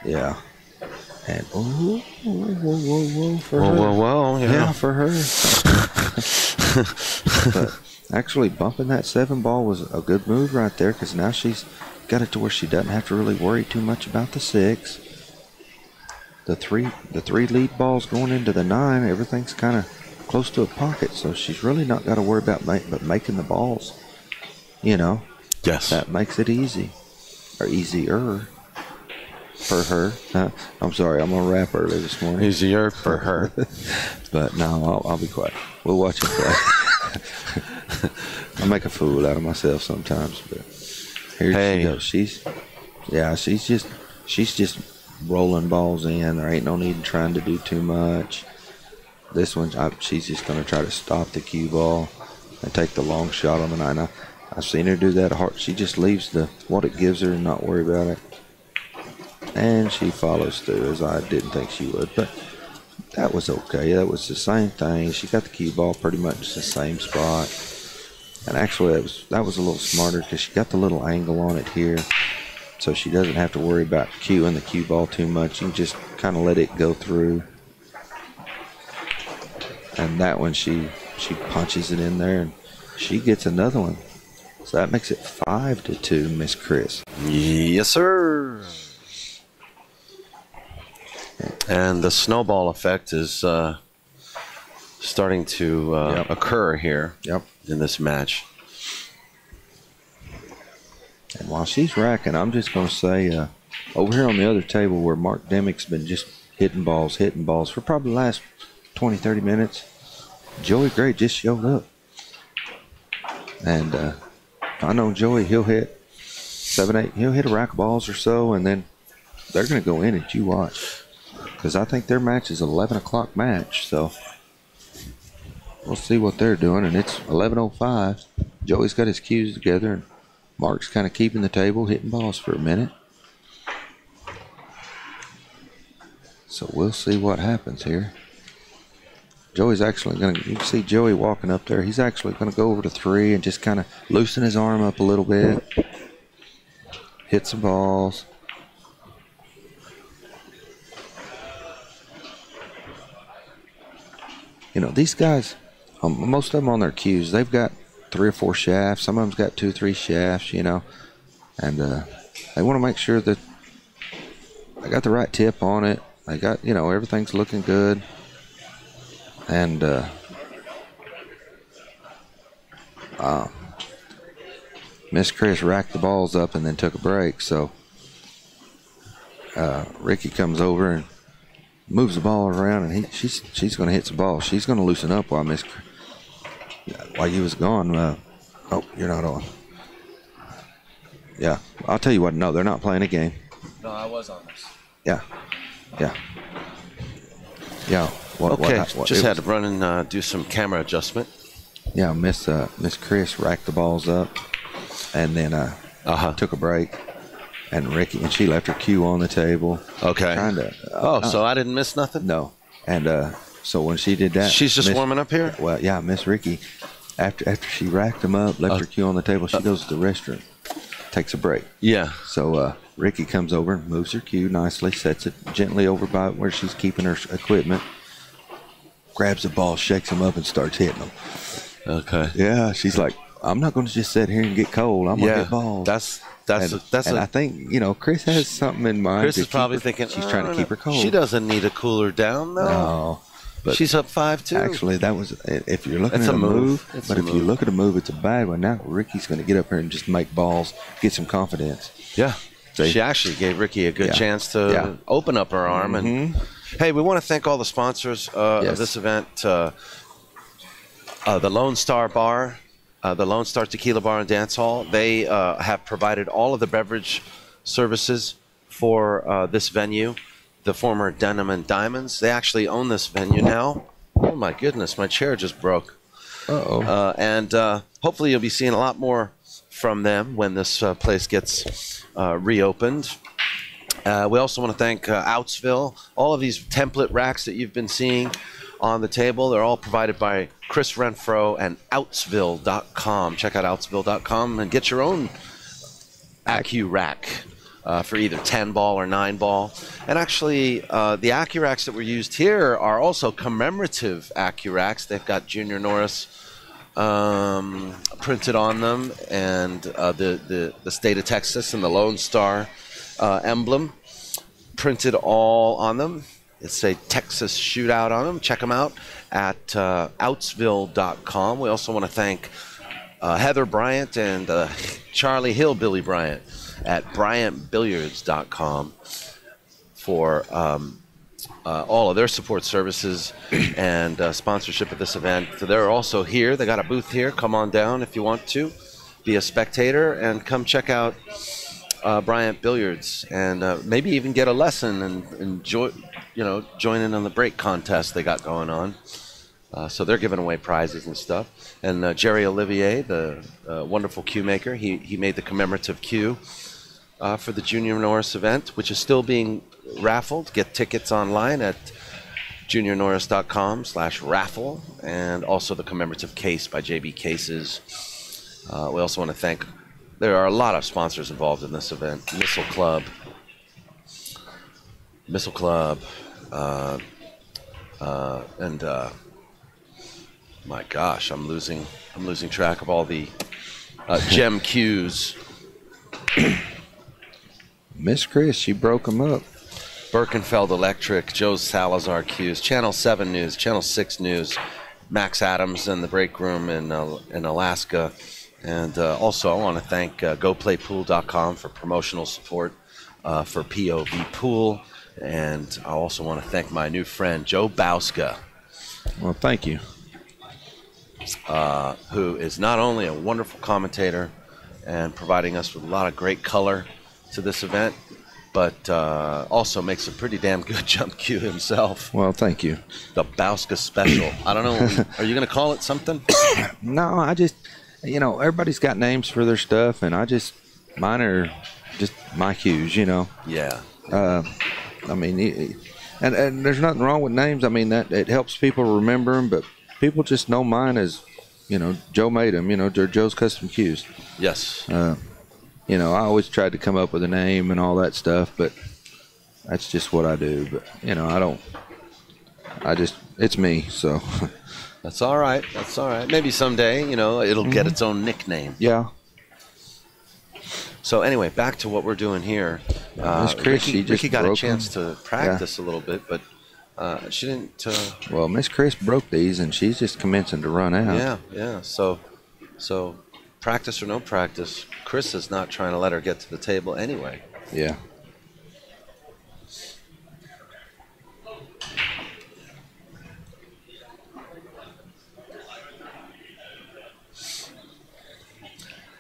Yeah. And whoa, for her. Whoa, yeah, for her. But actually bumping that 7 ball was a good move right there because now she's got it to where she doesn't have to really worry too much about the 6. The three lead balls going into the 9, everything's kind of close to a pocket, so she's really not got to worry about making the balls. Yes. That makes it easy, or easier for her. I'm sorry, I'm gonna rap early this morning. Easier for her. But no, I'll be quiet. We'll watch her play. I make a fool out of myself sometimes, but here she goes. She's just rolling balls in. There ain't no need in trying to do too much. This one, she's just going to try to stop the cue ball and take the long shot on the 9. I've seen her do that hard. She just leaves what it gives her and not worry about it. And she follows through, as I didn't think she would. But that was okay. That was the same thing. She got the cue ball pretty much the same spot. And actually, that was a little smarter because she got the little angle on it here. So she doesn't have to worry about cueing the cue ball too much. You can just kind of let it go through. And that one, she punches it in there, and she gets another one. So that makes it 5-2, Miss Chris. Yes, sir. And the snowball effect is starting to occur here in this match. And while she's racking, I'm just going to say, over here on the other table where Mark Demick's been just hitting balls for probably the last 20, 30 minutes, Joey Gray just showed up. And I know Joey, he'll hit 7, 8, he'll hit a rack of balls or so, and then they're going to go in and you watch. Because I think their match is an 11 o'clock match, so we'll see what they're doing. And it's 11:05. Joey's got his cues together, and Mark's kind of keeping the table, hitting balls for a minute. So we'll see what happens here. Joey's actually going to, you can see Joey walking up there. He's actually going to go over to 3 and just kind of loosen his arm up a little bit. Hit some balls. You know, these guys, most of them on their cues, they've got 3 or 4 shafts. Some of them's got 2 or 3 shafts, you know. And they want to make sure that they got the right tip on it. They got, you know, everything's looking good. And Miss Chris racked the balls up and then took a break. So Ricki comes over and moves the ball around, and she's going to hit some balls. She's going to loosen up while you was gone. Oh, you're not on. Yeah, I'll tell you what. No, they're not playing a game. No, I was on this. Yeah. Okay, just had to run and do some camera adjustment. Yeah, Miss Chris racked the balls up, and then took a break. And Ricki, and she left her cue on the table. Okay. So I didn't miss nothing? No. And so when she did that, she's just warming up here? Well, yeah, Miss Ricki, after she racked them up, left her cue on the table, she goes to the restroom, takes a break. Yeah. So Ricki comes over and moves her cue nicely, sets it gently over by where she's keeping her equipment, grabs the ball, shakes them up, and starts hitting them. Okay. Yeah, she's like, I'm not going to just sit here and get cold. I'm going to hit balls. And I think, you know, Chris has something in mind. Chris is probably thinking she's trying to keep her cold. She doesn't need to cool her down, though. No. But she's up 5-2. Actually, that was, if you're looking at a move, but if you look at a move, it's a bad one. Now Ricki's going to get up here and just make balls, get some confidence. Yeah. She actually gave Ricki a good chance to open up her arm. And hey, we want to thank all the sponsors of this event. The Lone Star Bar, the Lone Star Tequila Bar and Dance Hall. They have provided all of the beverage services for this venue. The former Denim and Diamonds. They actually own this venue now. Oh my goodness, my chair just broke. And hopefully you'll be seeing a lot more from them when this place gets reopened. We also want to thank Outsville. All of these template racks that you've been seeing on the table, they're all provided by Chris Renfro and Outsville.com. Check out Outsville.com and get your own AccuRack for either 10-ball or 9-ball. And actually, the AccuRacks that were used here are also commemorative AccuRacks. They've got Junior Norris printed on them, and the state of Texas and the Lone Star emblem printed all on them. It's a Texas shootout on them. Check them out at Outsville.com. We also want to thank Heather Bryant and Charlie Hillbilly Bryant at BryantBilliards.com for all of their support services and sponsorship of this event. So they're also here. They got a booth here. Come on down if you want to be a spectator and come check out Bryant Billiards and maybe even get a lesson and join in on the break contest they got going on. So they're giving away prizes and stuff. And Jerry Olivier, the wonderful cue maker, he made the commemorative cue for the Junior Norris event, which is still being raffled. Get tickets online at juniornorris.com/raffle, and also the commemorative case by JB Cases. We also want to thank, there are a lot of sponsors involved in this event. Missile Club, and my gosh, I'm losing track of all the gem cues. Miss Chris, she broke them up. Birkenfeld Electric, Joe Salazar cues, Channel 7 News, Channel 6 News, Max Adams in the break room in Alaska, And also, I want to thank GoPlayPool.com for promotional support for POV Pool. And I also want to thank my new friend, Joe Bauska. Well, thank you. Who is not only a wonderful commentator and providing us with a lot of great color to this event, but also makes a pretty damn good jump cue himself. Well, thank you. The Bauska Special. I don't know. Are you going to call it something? No, I just, you know, everybody's got names for their stuff, and mine are just my cues, you know. Yeah. I mean, and there's nothing wrong with names. I mean, that it helps people remember them, but people just know mine as, you know, Joe made them. You know, they're Joe's Custom Cues. Yes. You know, I always tried to come up with a name and all that stuff, but that's just what I do. But, you know, it's me, so. That's all right. That's all right. Maybe someday, you know, it'll get its own nickname. Yeah. So anyway, back to what we're doing here. Miss Chris, Ricki got a chance to practice a little bit, but she didn't. Well, Miss Chris broke these, and she's just commencing to run out. Yeah, yeah. So practice or no practice, Chris is not trying to let her get to the table anyway. Yeah.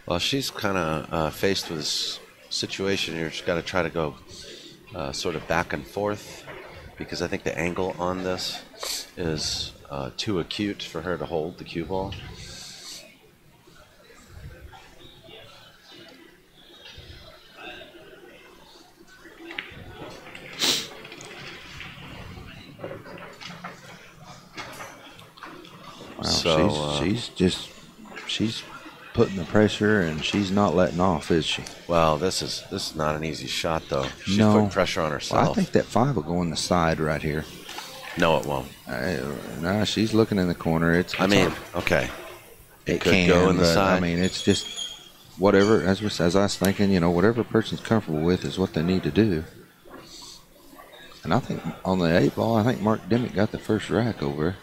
Well, she's kind of faced with this situation here. She's got to try to go sort of back and forth because I think the angle on this is too acute for her to hold the cue ball. Wow, so she's putting the pressure, and she's not letting off, is she? Well, this is not an easy shot, though. She's No. putting pressure on herself. Well, I think that 5 will go on the side right here. No, it won't. Nah, she's looking in the corner. It's hard. Okay. It could can go in the but, side. I mean, it's just whatever. As I was thinking, you know, whatever a person's comfortable with is what they need to do. And I think on the 8 ball, I think Mark Dimmick got the first rack over.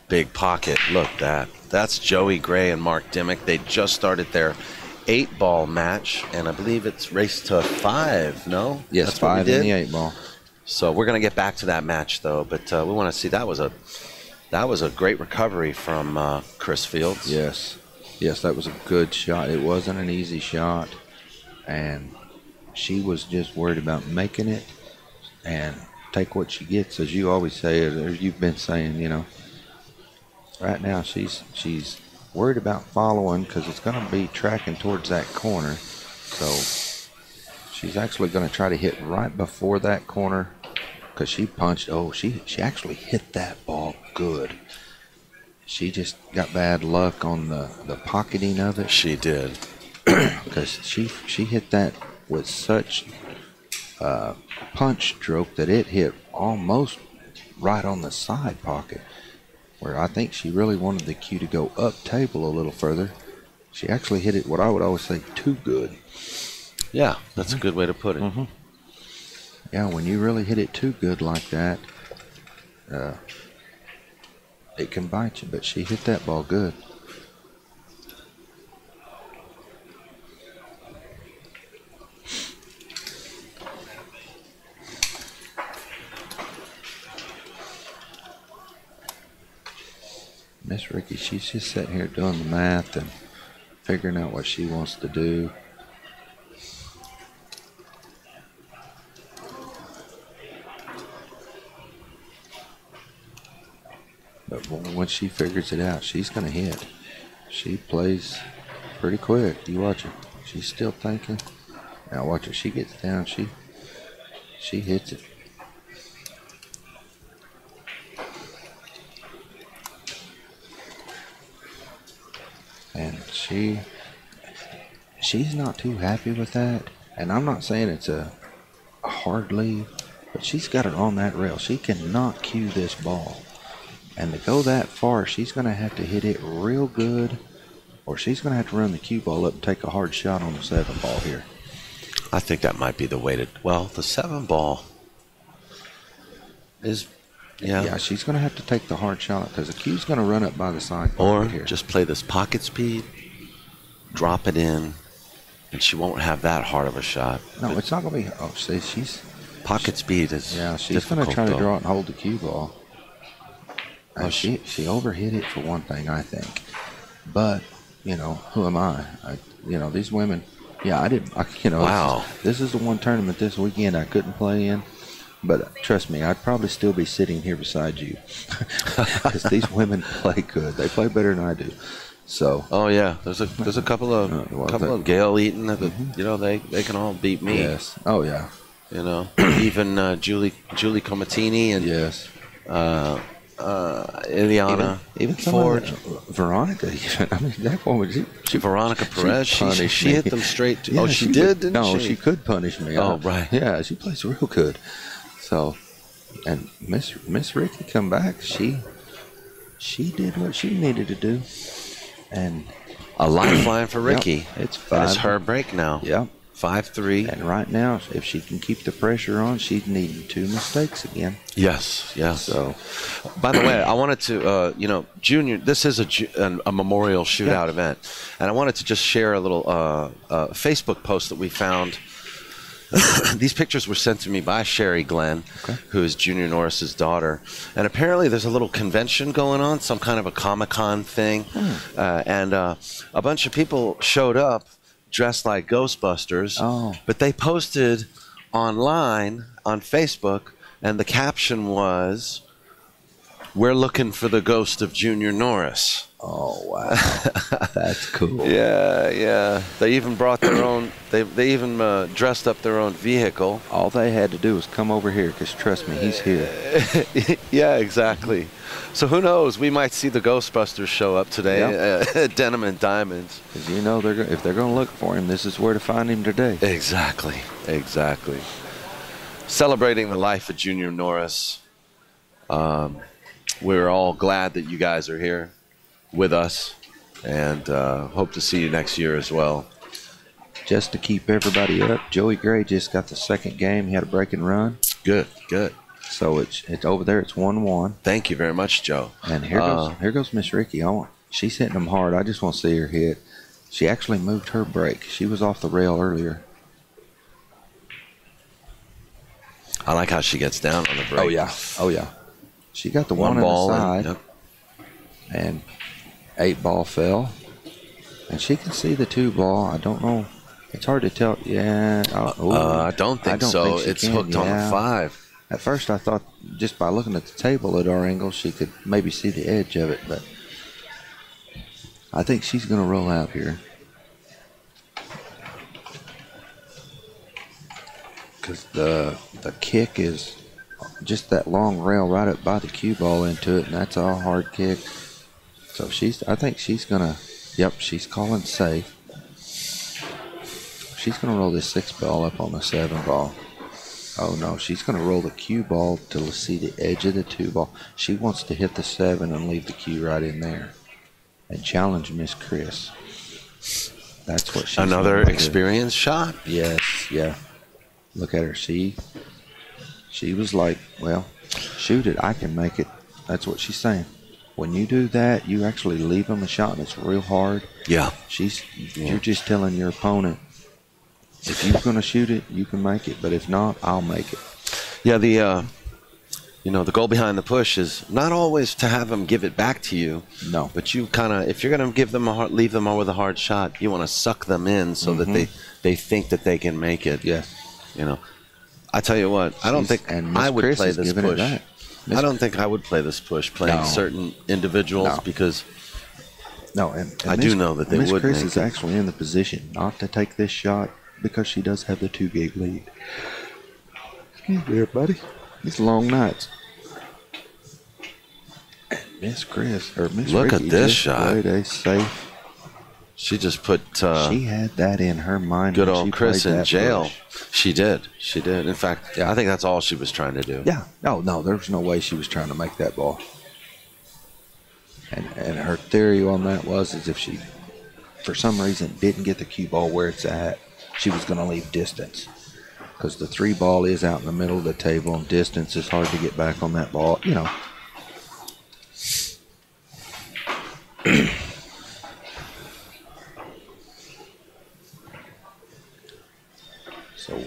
Big pocket. Look, that's Joey Gray and Mark Dimmick. They just started their 8-ball match, and I believe it's raced to 5. No? Yes, that's what 5 we did? in the 8 ball. So we're going to get back to that match, though. But we want to see that was a great recovery from Chris Fields. Yes, that was a good shot. It wasn't an easy shot, and she was just worried about making it and take what she gets, as you always say, or you've been saying, you know. Right now, she's worried about following because it's going to be tracking towards that corner. So she's actually going to try to hit right before that corner because she punched. Oh, she actually hit that ball good. She just got bad luck on the pocketing of it. She did. Because she hit that with such punch stroke that it hit almost right on the side pocket, where I think she really wanted the cue to go up table a little further. She actually hit it, what I would always say, too good. Yeah, that's a good way to put it. Mm-hmm. Yeah, when you really hit it too good like that, it can bite you, but she hit that ball good. Miss Ricki, she's just sitting here doing the math and figuring out what she wants to do. But once she figures it out, she's going to hit. She plays pretty quick. You watch her. She's still thinking. Now watch her. She gets down. She hits it. And she's not too happy with that. And I'm not saying it's a hard leave, but she's got it on that rail. She cannot cue this ball. And to go that far, she's going to have to hit it real good, or she's going to have to run the cue ball up and take a hard shot on the 7 ball here. I think that might be the way to. Well, the 7 ball is Yeah, she's going to have to take the hard shot because the cue's going to run up by the side. Or here. just play this pocket speed, drop it in, and she won't have that hard of a shot. No, it's not going to be. Oh, see, she's pocket speed is. Yeah, she's going to try to draw it and hold the cue ball. She overhit it for one thing, I think. But you know, who am I? You know, these women. Yeah, I didn't. Wow. This is the one tournament this weekend I couldn't play in. But trust me, I'd probably still be sitting here beside you because these women play good. They play better than I do. So. Oh yeah, there's a couple of Gail Eaton that you know they can all beat me. Yes. Oh yeah. You know, even Julie Comatini and yes. Ileana even Ford, Veronica. I mean, that woman. Veronica Perez. She hit them straight. Yeah, she did. Didn't no, she? she could punish me. Oh right. Yeah, she plays real good. So, and Miss Ricki come back. She did what she needed to do, and a lifeline for Ricki. Yep, it's 5. It's her break now. Yeah, 5-3. And right now, if she can keep the pressure on, she's needing 2 mistakes again. Yes. So, by the way, I wanted to, Junior. This is a memorial shootout event, and I wanted to just share a little Facebook post that we found. These pictures were sent to me by Sherry Glenn, who is Junior Norris's daughter. And apparently there's a little convention going on, some kind of a Comic-Con thing. And a bunch of people showed up dressed like Ghostbusters. Oh. But they posted online on Facebook, and the caption was, "We're looking for the ghost of Junior Norris." Oh wow, that's cool. Yeah. They even brought their own. They even dressed up their own vehicle. All they had to do was come over here, because trust me, he's here. Yeah, exactly. So who knows? We might see the Ghostbusters show up today at Denim and Diamonds. Because you know, if they're going to look for him, this is where to find him today. Exactly. Celebrating the life of Junior Norris. We're all glad that you guys are here with us, and hope to see you next year as well. Just to keep everybody up, Joey Gray just got the second game. He had a break and run. Good. So it's over there. It's 1-1. Thank you very much, Joe. And here goes Miss Ricki. She's hitting them hard. I just want to see her hit. She actually moved her break. She was off the rail earlier. I like how she gets down on the break. Oh yeah. She got the one ball on the side, and 8 ball fell, and she can see the 2 ball. I don't know. It's hard to tell. Yeah. I don't think so. It's hooked on the 5. At first, I thought just by looking at the table at our angle, she could maybe see the edge of it, but I think she's going to roll out here. Because the kick is just that long rail right up by the cue ball into it, and that's all hard kick. So I think she's gonna, she's calling safe. She's gonna roll this 6 ball up on the 7 ball. Oh no, she's gonna roll the cue ball to see the edge of the 2 ball. She wants to hit the 7 and leave the cue right in there, and challenge Miss Chris. That's what she's another experienced shot. Yes, yeah. Look at her. She was like, well, shoot it, I can make it. That's what she's saying. When you do that, you actually leave them a shot, and it's real hard. Yeah. You're just telling your opponent, if you're going to shoot it, you can make it, but if not, I'll make it. Yeah, the goal behind the push is not always to have them give it back to you. No. But you kind of, if you're going to give them leave them with a hard shot, you want to suck them in so that they think that they can make it. Yes. I tell you what, I don't think I would play this push. I don't think I would play this push playing certain individuals because I do know that they would. Miss Chris is actually in the position not to take this shot because she does have the 2-gig lead. Excuse me, everybody. These long nights. And Miss Chris look at this shot. Played a safe. She just put. She had that in her mind. Good old Chris in jail. Push. She did. In fact, I think that's all she was trying to do. Yeah. No, there was no way she was trying to make that ball. And her theory on that was if she, for some reason, didn't get the cue ball where it's at, she was going to leave distance. because the 3 ball is out in the middle of the table, and distance is hard to get back on that ball. You know. So.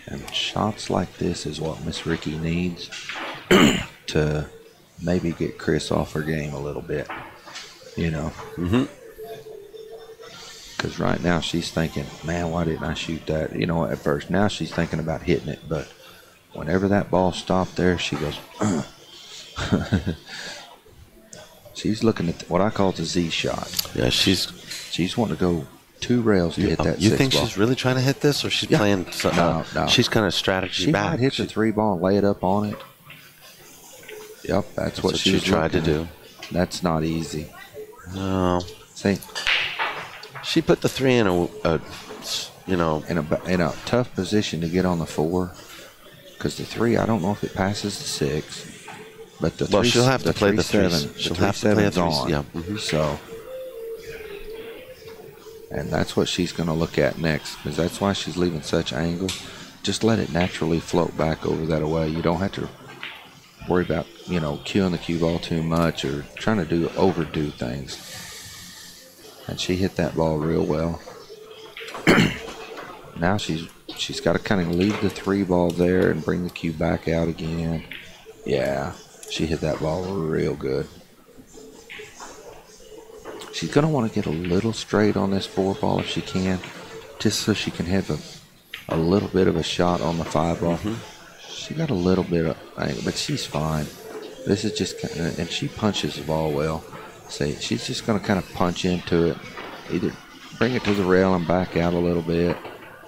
And shots like this is what Miss Ricki needs to maybe get Chris off her game a little bit, you know. Because right now she's thinking, man, why didn't I shoot that? You know, at first. Now she's thinking about hitting it, but whenever that ball stopped there, she goes, She's looking at what I call the Z shot. Yeah, she's wanting to go 2 rails to hit that 6 ball. You think she's really trying to hit this, or she's playing? No. She's kind of strategy she back. She might hit the 3 ball and lay it up on it. Yep, that's what she tried to do. That's not easy. No. See, she put the 3 in a you know, in a tough position to get on the 4, because the 3, I don't know if it passes the 6. But the 3, she'll have to play the 7. She'll have to play a 3. On. Yeah. So, and that's what she's going to look at next, because that's why she's leaving such angle. Just let it naturally float back over that away. You don't have to worry about, you know, cueing the cue ball too much or trying to overdo things. And she hit that ball real well. Now she's got to kind of leave the 3 ball there and bring the cue back out again. Yeah, she hit that ball real good. She's going to want to get a little straight on this 4 ball if she can, just so she can have a little bit of a shot on the 5 ball. She got a little bit of, but she's fine. This is just kind of, and she punches the ball well. See, she's just going to kind of punch into it, either bring it to the rail and back out a little bit.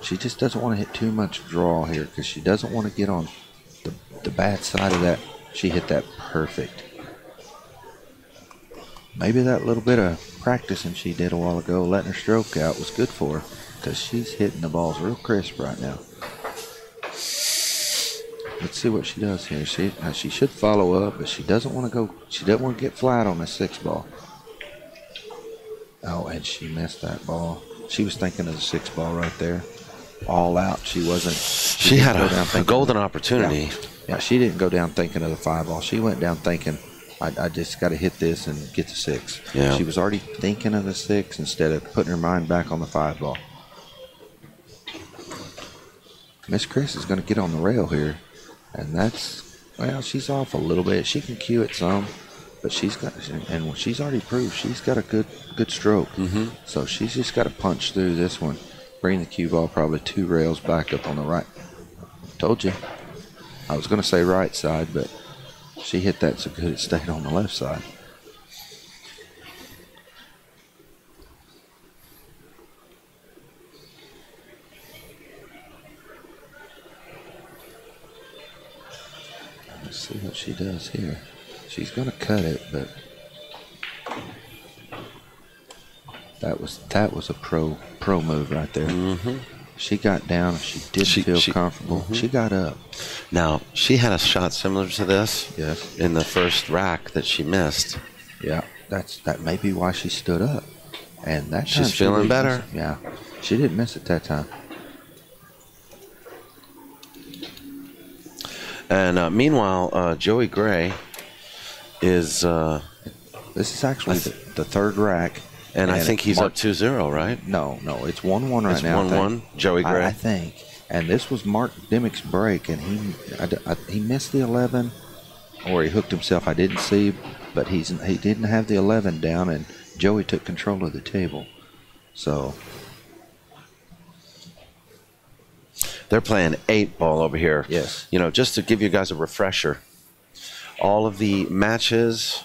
She just doesn't want to hit too much draw here, because she doesn't want to get on the bad side of that. She hit that perfect. Maybe that little bit of practicing she did a while ago, letting her stroke out, was good for her, because she's hitting the balls real crisp right now. Let's see what she does here. She should follow up, but she doesn't want to go. She doesn't want to get flat on the 6 ball. Oh, and she missed that ball. She was thinking of the 6 ball right there. All out. She wasn't. She had a golden opportunity. Yeah, she didn't go down thinking of the 5 ball. She went down thinking, I just got to hit this and get the 6. Yeah. She was already thinking of the 6 instead of putting her mind back on the 5 ball. Miss Chris is going to get on the rail here, and that's, well, she's off a little bit. She can cue it some, but she's got, and she's already proved she's got a good stroke. So she's just got to punch through this one. Bring the cue ball probably 2 rails back up on the right. Told you. I was going to say right side, but she hit that so good it stayed on the left side. Let's see what she does here. She's going to cut it, but that was a pro move right there. She got down. She didn't feel comfortable. She got up. Now, she had a shot similar to this. Yes. In the first rack that she missed. Yeah, that may be why she stood up. And that time she's feeling better. Yeah, she didn't miss it that time. And meanwhile, Joey Gray is. This is actually the 3rd rack. And I think he's up 2-0, right? No, it's 1-1 right now. It's 1-1, Joey Gray. I think. And this was Mark Dimmick's break, and he missed the 11, or he hooked himself. I didn't see, but he didn't have the 11 down, and Joey took control of the table. So they're playing 8 ball over here. Yes. You know, just to give you guys a refresher, all of the matches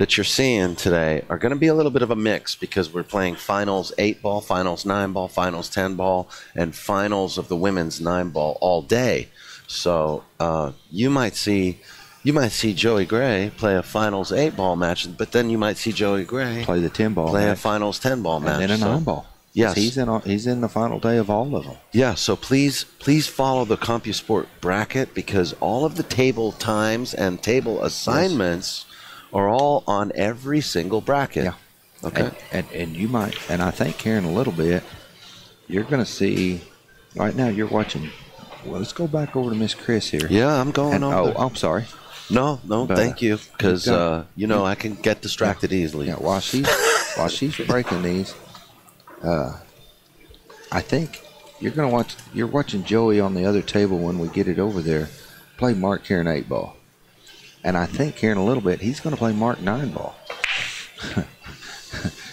that you're seeing today are going to be a little bit of a mix, because we're playing finals 8 ball, finals 9 ball, finals 10 ball, and finals of the women's 9 ball all day. So you might see Joey Gray play a finals 8 ball match, but then you might see Joey Gray play the 10 ball, play a finals 10 ball match, and then a 9 ball. Yes, he's in the final day of all of them. Yeah, so please follow the CompuSport bracket, because all of the table times and table assignments are all on every single bracket. Yeah. Okay. And you might, and I think here in a little bit, you're going to see, right now you're watching, well, let's go back over to Miss Chris here. Yeah, I'm going over. Oh, I'm sorry. No, but, thank you, because I can get distracted easily. Yeah, while she's breaking these, I think you're watching Joey on the other table when we get it over there play Mark here in 8-ball. And I think here in a little bit he's going to play Mark 9-ball.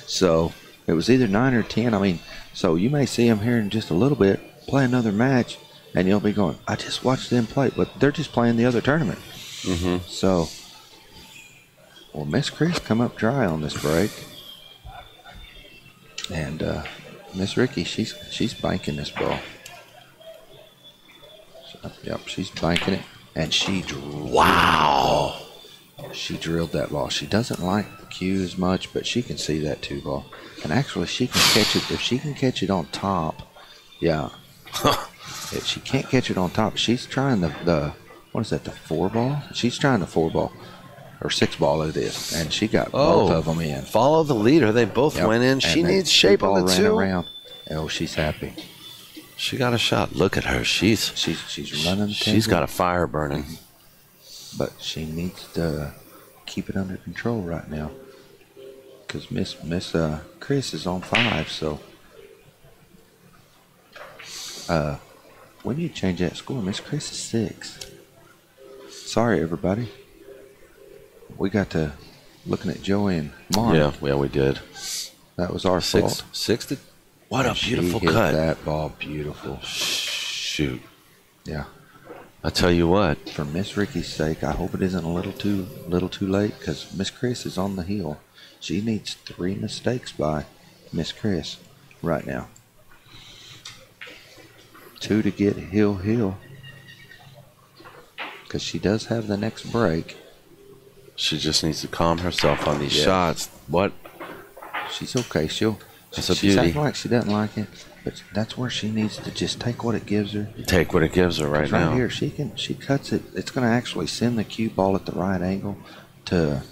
So it was either 9 or 10. I mean, so you may see him here in just a little bit play another match, and you'll be going, I just watched them play, but they're just playing the other tournament. Mm-hmm. So, well, Miss Chris come up dry on this break, and Miss Ricki, she's banking this ball. Yep, she's banking it, and she she drilled that ball. She doesn't like the cue as much, but she can see that 2-ball, and actually she can catch it if she can catch it on top. Yeah, if she can't catch it on top, she's trying the what is that, the 4-ball? She's trying the 4-ball or 6-ball it is, and she got both of them in. Follow the leader. They both went in. She needs shape on the 2. Around. Oh, she's happy. She got a shot. Look at her. She's running. She's got a fire burning. But she needs to keep it under control right now, because Miss Chris is on 5. So we need to change that score. Miss Chris is 6. Sorry, everybody. We got to looking at Joey and Mark. Yeah, we did. That was our fault. 6 What a beautiful she hit cut. That ball, beautiful. Shoot. Yeah. I tell you what. For Miss Ricki's sake, I hope it isn't a little too late, because Miss Chris is on the heel. She needs 3 mistakes by Miss Chris right now. 2 to get heel, because she does have the next break. She just needs to calm herself on these shots. What? She's okay. That's a she's beauty. acting like she doesn't like it, but that's where she needs to just take what it gives her. Take what it gives her right now. Right here, she cuts it. It's going to actually send the cue ball at the right angle to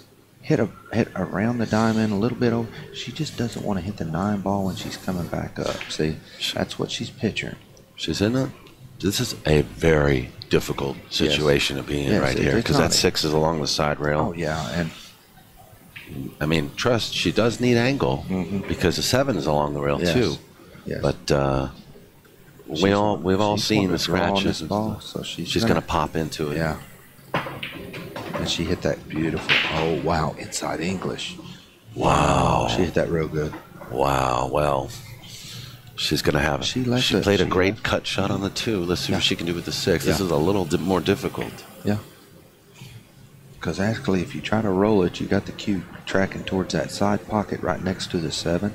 hit around the diamond a little bit over. She just doesn't want to hit the 9-ball when she's coming back up. See, that's what she's picturing. She's in it. This is a very difficult situation to be in right here, because that 6 is along the side rail. Oh yeah, and I mean, trust, she does need angle, because the 7 is along the rail too. Yes. But we've all seen the scratches. Ball, so she's gonna pop into it. Yeah. And she hit that beautiful. Oh wow, inside English. Wow. She hit that real good. Wow. Well, she's gonna have. She played a great cut shot on the 2. Let's see what she can do with the 6. This is a little more difficult. Yeah. Because actually, if you try to roll it, you got the cue tracking towards that side pocket right next to the 7.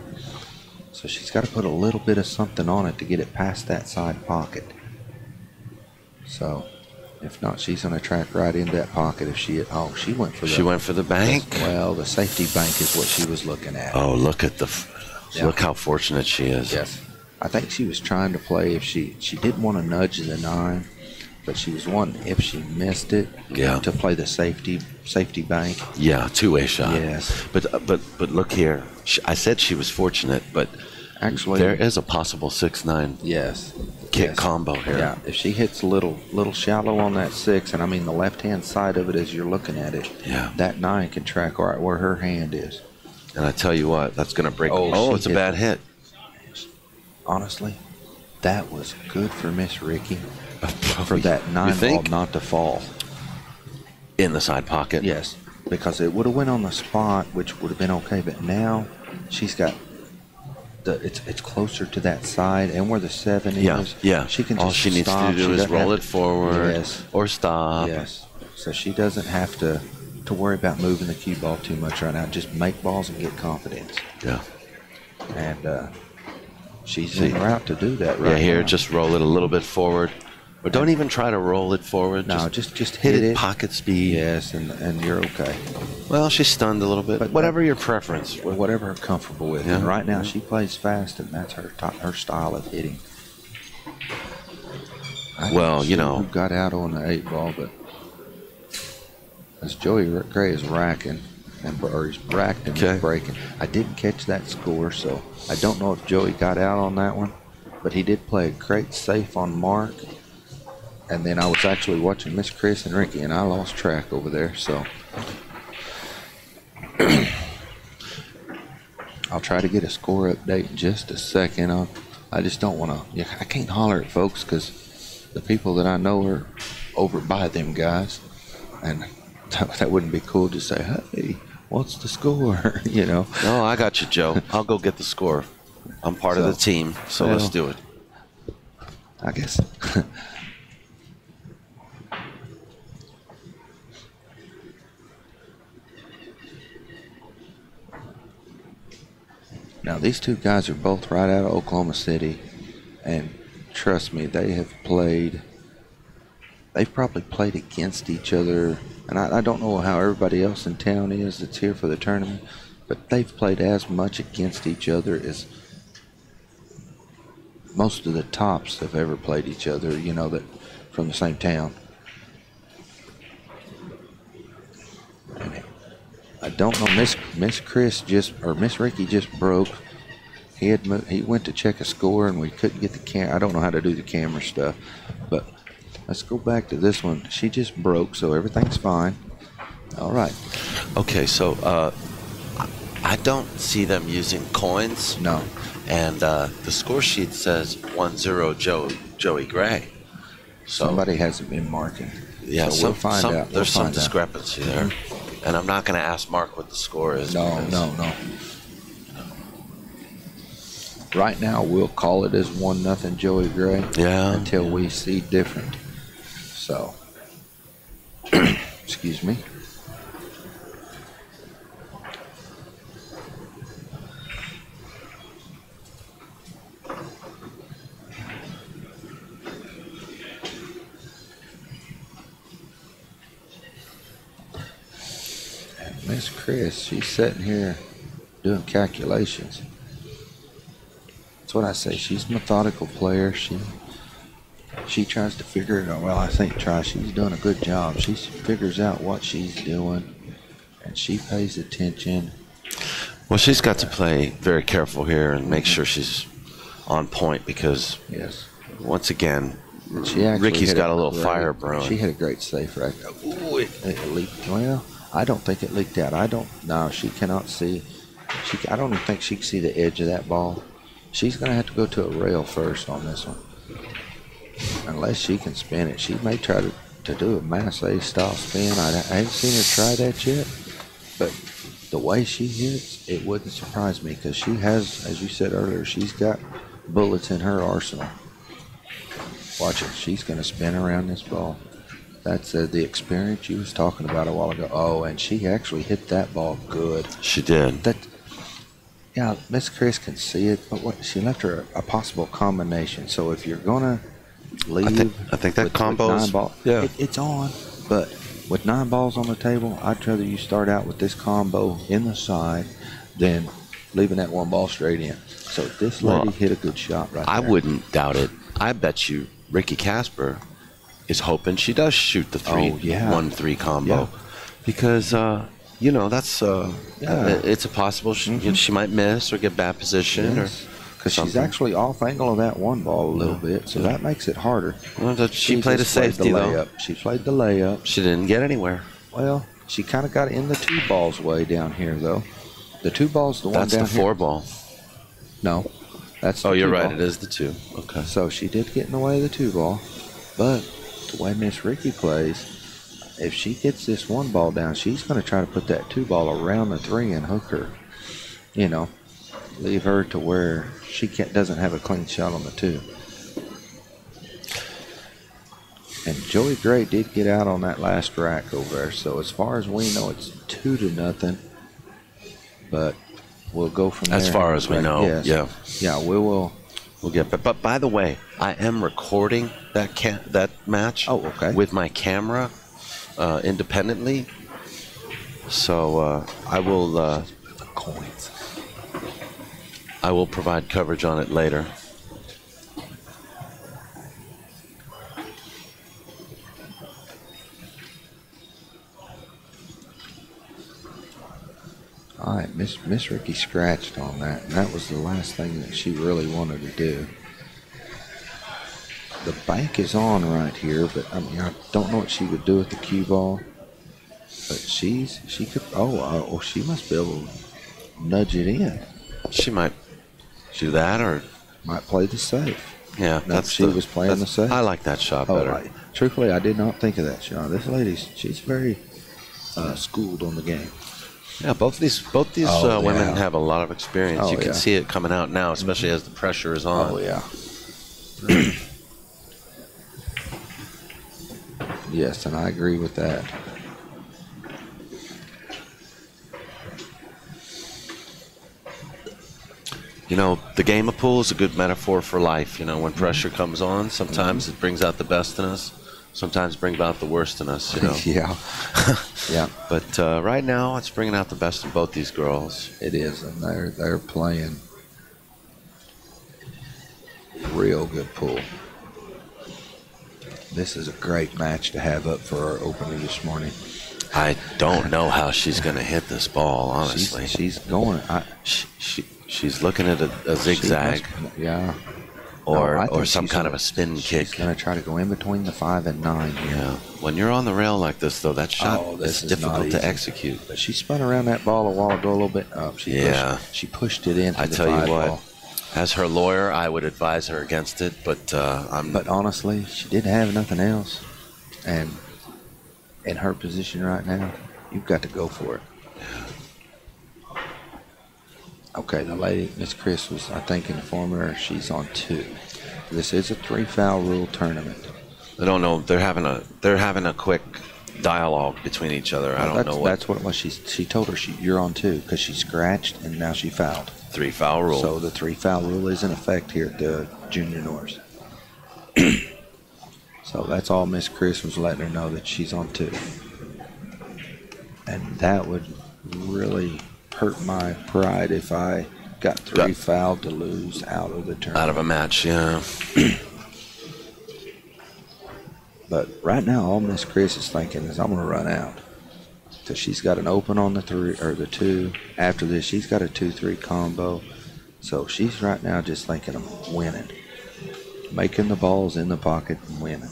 So she's got to put a little bit of something on it to get it past that side pocket. So if not, she's going to track right in that pocket. If she went for the bank. Well, the safety bank is what she was looking at. Oh, look at look how fortunate she is. Yes, I think she was trying to play. If she didn't want to nudge the 9. But she was wanting, if she missed it, to play the safety bank. Yeah, 2-way shot. Yes. But look here. I said she was fortunate, but actually there is a possible 6-9 kick combo here. Yeah, if she hits a little shallow on that 6, and I mean the left-hand side of it as you're looking at it, that 9 can track right where her hand is. And I tell you what, that's going to break. Oh, it's a bad hit. Honestly, that was good for Miss Ricki. For that 9-ball not to fall in the side pocket. Yes, because it would have went on the spot, which would have been okay. But now she's got it's closer to that side, and where the 7 is. Yeah. She can. All she needs to do is roll it forward. Or stop. Yes. So she doesn't have to worry about moving the cue ball too much right now. Just make balls and get confidence. Yeah. And she's en route to do that right now. Yeah. Here, just roll it a little bit forward. Or don't even try to roll it forward. No, just hit it. Pocket speed. Yes, and you're okay. Well, she's stunned a little bit. But whatever your preference. Whatever her comfortable with. Yeah. And right now she plays fast, and that's her style of hitting. Well, you know. Who got out on the 8-ball, but as Joey Gray is racking, or he's racked and Okay. breaking. I didn't catch that score, so I don't know if Joey got out on that one, but he did play a great safe on Mark. And then I was actually watching Miss Chris and Ricki, and I lost track over there, so I'll try to get a score update in just a second. I just don't want to. I can't holler at folks because the people that I know are over by them guys, and that wouldn't be cool to say, "Hey, what's the score?" You know. No, I got you, Joe. I'll go get the score. I'm part of the team, so let's do it. I guess. Now, these two guys are both right out of Oklahoma City, and trust me, they've probably played against each other, and I don't know how everybody else in town is that's here for the tournament, but they've played as much against each other as most of the tops have ever played each other, that from the same town. I don't know. Miss Ricki just broke. He went to check a score and we couldn't get the I don't know how to do the camera stuff, but let's go back to this one. She just broke, so everything's fine. All right. Okay, so I don't see them using coins. No. And the score sheet says 1-0 Joey Gray. So somebody hasn't been marking. Yeah, so we'll find out. There's some discrepancy there. And I'm not going to ask Mark what the score is. No. Right now, we'll call it as 1-0 Joey Gray. Yeah. Until we see different. So, excuse me. Miss Chris, she's sitting here doing calculations. That's what I say. She's a methodical player. She tries to figure it out. Well, I think she's doing a good job. She figures out what she's doing, and she pays attention. Well, she's got to play very careful here and make sure she's on point because, once again, Ricki's got a little fire burn. She had a great safe right there. Ooh, it leaked. Well, I don't think it leaked out. No, she cannot see. I don't even think she can see the edge of that ball. She's going to have to go to a rail first on this one. Unless she can spin it. She may try to do a mass ace style spin. I haven't seen her try that yet. But the way she hits, it wouldn't surprise me because she has, as you said earlier, she's got bullets in her arsenal. Watch it. She's going to spin around this ball. That's the experience you was talking about a while ago. Oh, and she actually hit that ball good. She did. Yeah, Miss Chris can see it, but she left her a possible combination. So if you're gonna leave, I think that combo is, it's on. But with 9 balls on the table, I'd rather you start out with this combo in the side than leaving that 1 ball straight in. So this lady hit a good shot right there. I wouldn't doubt it. I bet you Ricki CASPER is hoping she does shoot the 1-3 combo because that's it's a possible she might miss or get bad position or because she's actually off angle of that 1 ball a little bit, so that makes it harder. Well, she played a safety though. She played the layup. She didn't get anywhere. Well, she kind of got in the 2 balls way down here though. The 2 balls, the one down here. That's the 4 ball. No, that's the 2 ball. Oh, you're right. It is the 2. Okay. So she did get in the way of the 2 ball, but the way Miss Ricki plays, if she gets this 1 ball down, she's going to try to put that 2 ball around the 3 and hook her. Leave her to where she doesn't have a clean shot on the 2. And Joey Gray did get out on that last rack over there. So as far as we know, it's 2-0. But we'll go from there. As far as we know, yeah, we will. We'll get. But by the way, I am recording that match. Oh, okay. With my camera, independently. So I will. Coins. I will provide coverage on it later. All right, Miss Ricki scratched on that, and that was the last thing that she really wanted to do. The bank is on right here, but I mean, I don't know what she would do with the cue ball. But she could. Oh, she must be able to nudge it in. She might do that, or might play the safe. Yeah, no, she was playing the safe. I like that shot better. Truthfully, I did not think of that shot. This she's very schooled on the game. Yeah, both these women have a lot of experience. You can see it coming out now, especially as the pressure is on. Oh yeah. Yes, and I agree with that. You know, the game of pool is a good metaphor for life. You know, when pressure comes on, sometimes it brings out the best in us. Sometimes brings out the worst in us, you know. Yeah. Yeah. But right now, it's bringing out the best in both these girls. It is, and they're playing real good pool. This is a great match to have up for our opener this morning. I don't know how she's going to hit this ball, honestly. She's going. She's looking at a zigzag. Yeah. Or some kind of a spin kick. She's going to try to go in between the 5 and 9 here. Yeah. When you're on the rail like this, though, that shot is difficult to execute. But she spun around that ball a while ago a little bit. She pushed it into the 5 ball. I tell you what, as her lawyer, I would advise her against it, but But honestly, she didn't have nothing else. And in her position right now, you've got to go for it. Okay, the lady, Miss Chris, was, I think, informing her she's on 2. This is a 3-foul rule tournament. I don't know. They're having a quick dialogue between each other. I don't know what. That's what it was. She told her you're on 2 because she scratched and now she fouled. 3-foul rule. So the 3-foul rule is in effect here at the Junior Norris. So that's all Miss Chris was letting her know, that she's on 2. And that would really hurt my pride if I got 3 fouled to lose out of the tournament. Out of a match, yeah. But right now, all Miss Chris is thinking is, I'm going to run out. Because she's got an open on the 3 or the 2. After this, she's got a 2-3 combo. So she's right now just thinking of winning. Making the balls in the pocket and winning.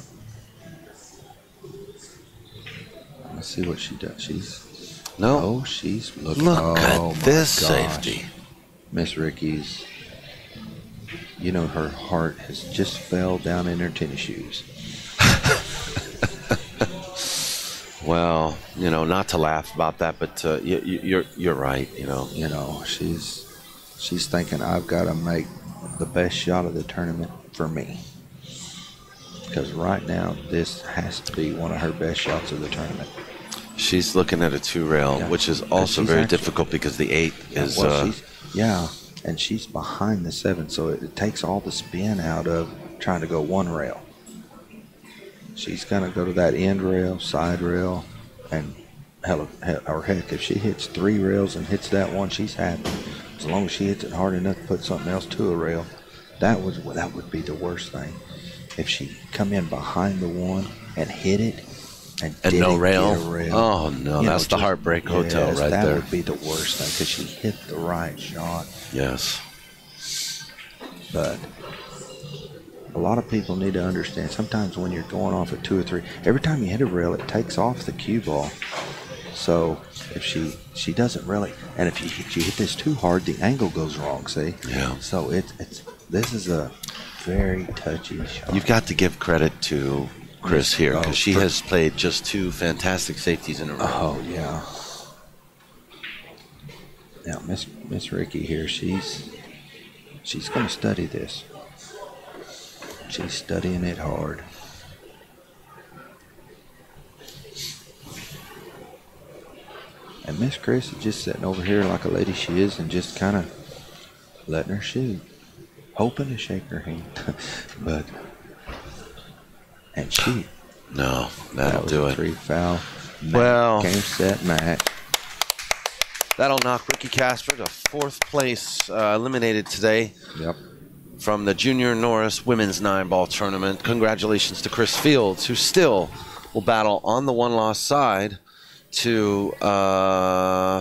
Let's see what she does. She's looking. Look at this safety. Miss Ricki's, you know, her heart has just fell down in her tennis shoes. Well, you know, not to laugh about that, but you're right. You know, she's thinking, I've got to make the best shot of the tournament for me, because right now this has to be one of her best shots of the tournament. She's looking at a 2 rail, which is also very difficult because the 8 is. And she's behind the 7, so it takes all the spin out of trying to go 1 rail. She's gonna go to that end rail, side rail, and heck, if she hits 3 rails and hits that one, she's happy. As long as she hits it hard enough to put something else to a rail, that would be the worst thing. If she come in behind the 1 and hit it. And no rail. Oh no, that's the heartbreak hotel right there. That would be the worst thing, because she hit the right shot. Yes. But a lot of people need to understand, sometimes when you're going off at 2 or 3, every time you hit a rail, it takes off the cue ball. So if she doesn't really, and if you hit this too hard, the angle goes wrong. See? Yeah. So this is a very touchy shot. You've got to give credit to Chris here, because she has played just 2 fantastic safeties in a row. Oh yeah. Now Miss Ricki here, she's going to study this. She's studying it hard. And Miss Chris is just sitting over here like a lady she is, and just kind of letting her shoot, hoping to shake her hand, but. And she. No, that'll do it. 3 foul. Well. Game, set, match. That'll knock Ricki CASPER to 4th place, eliminated today. Yep. From the Junior Norris Women's 9-ball tournament. Congratulations to Chris Fields, who still will battle on the 1-loss side to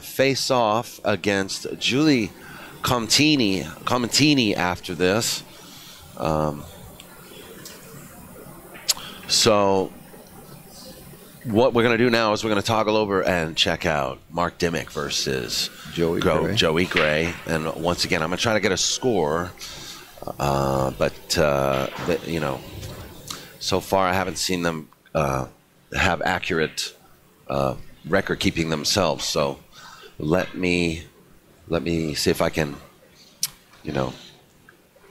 face off against Julie Comentini after this. So what we're going to do now is we're going to toggle over and check out Mark Dimmick versus Joey Gray. And once again, I'm going to try to get a score. You know, so far I haven't seen them have accurate record keeping themselves. So let me see if I can, you know,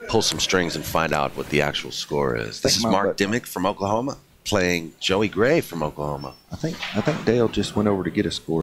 pull some strings and find out what the actual score is. This is Mark Dimmick from Oklahoma playing Joey Gray from Oklahoma. I think Dale just went over to get a score.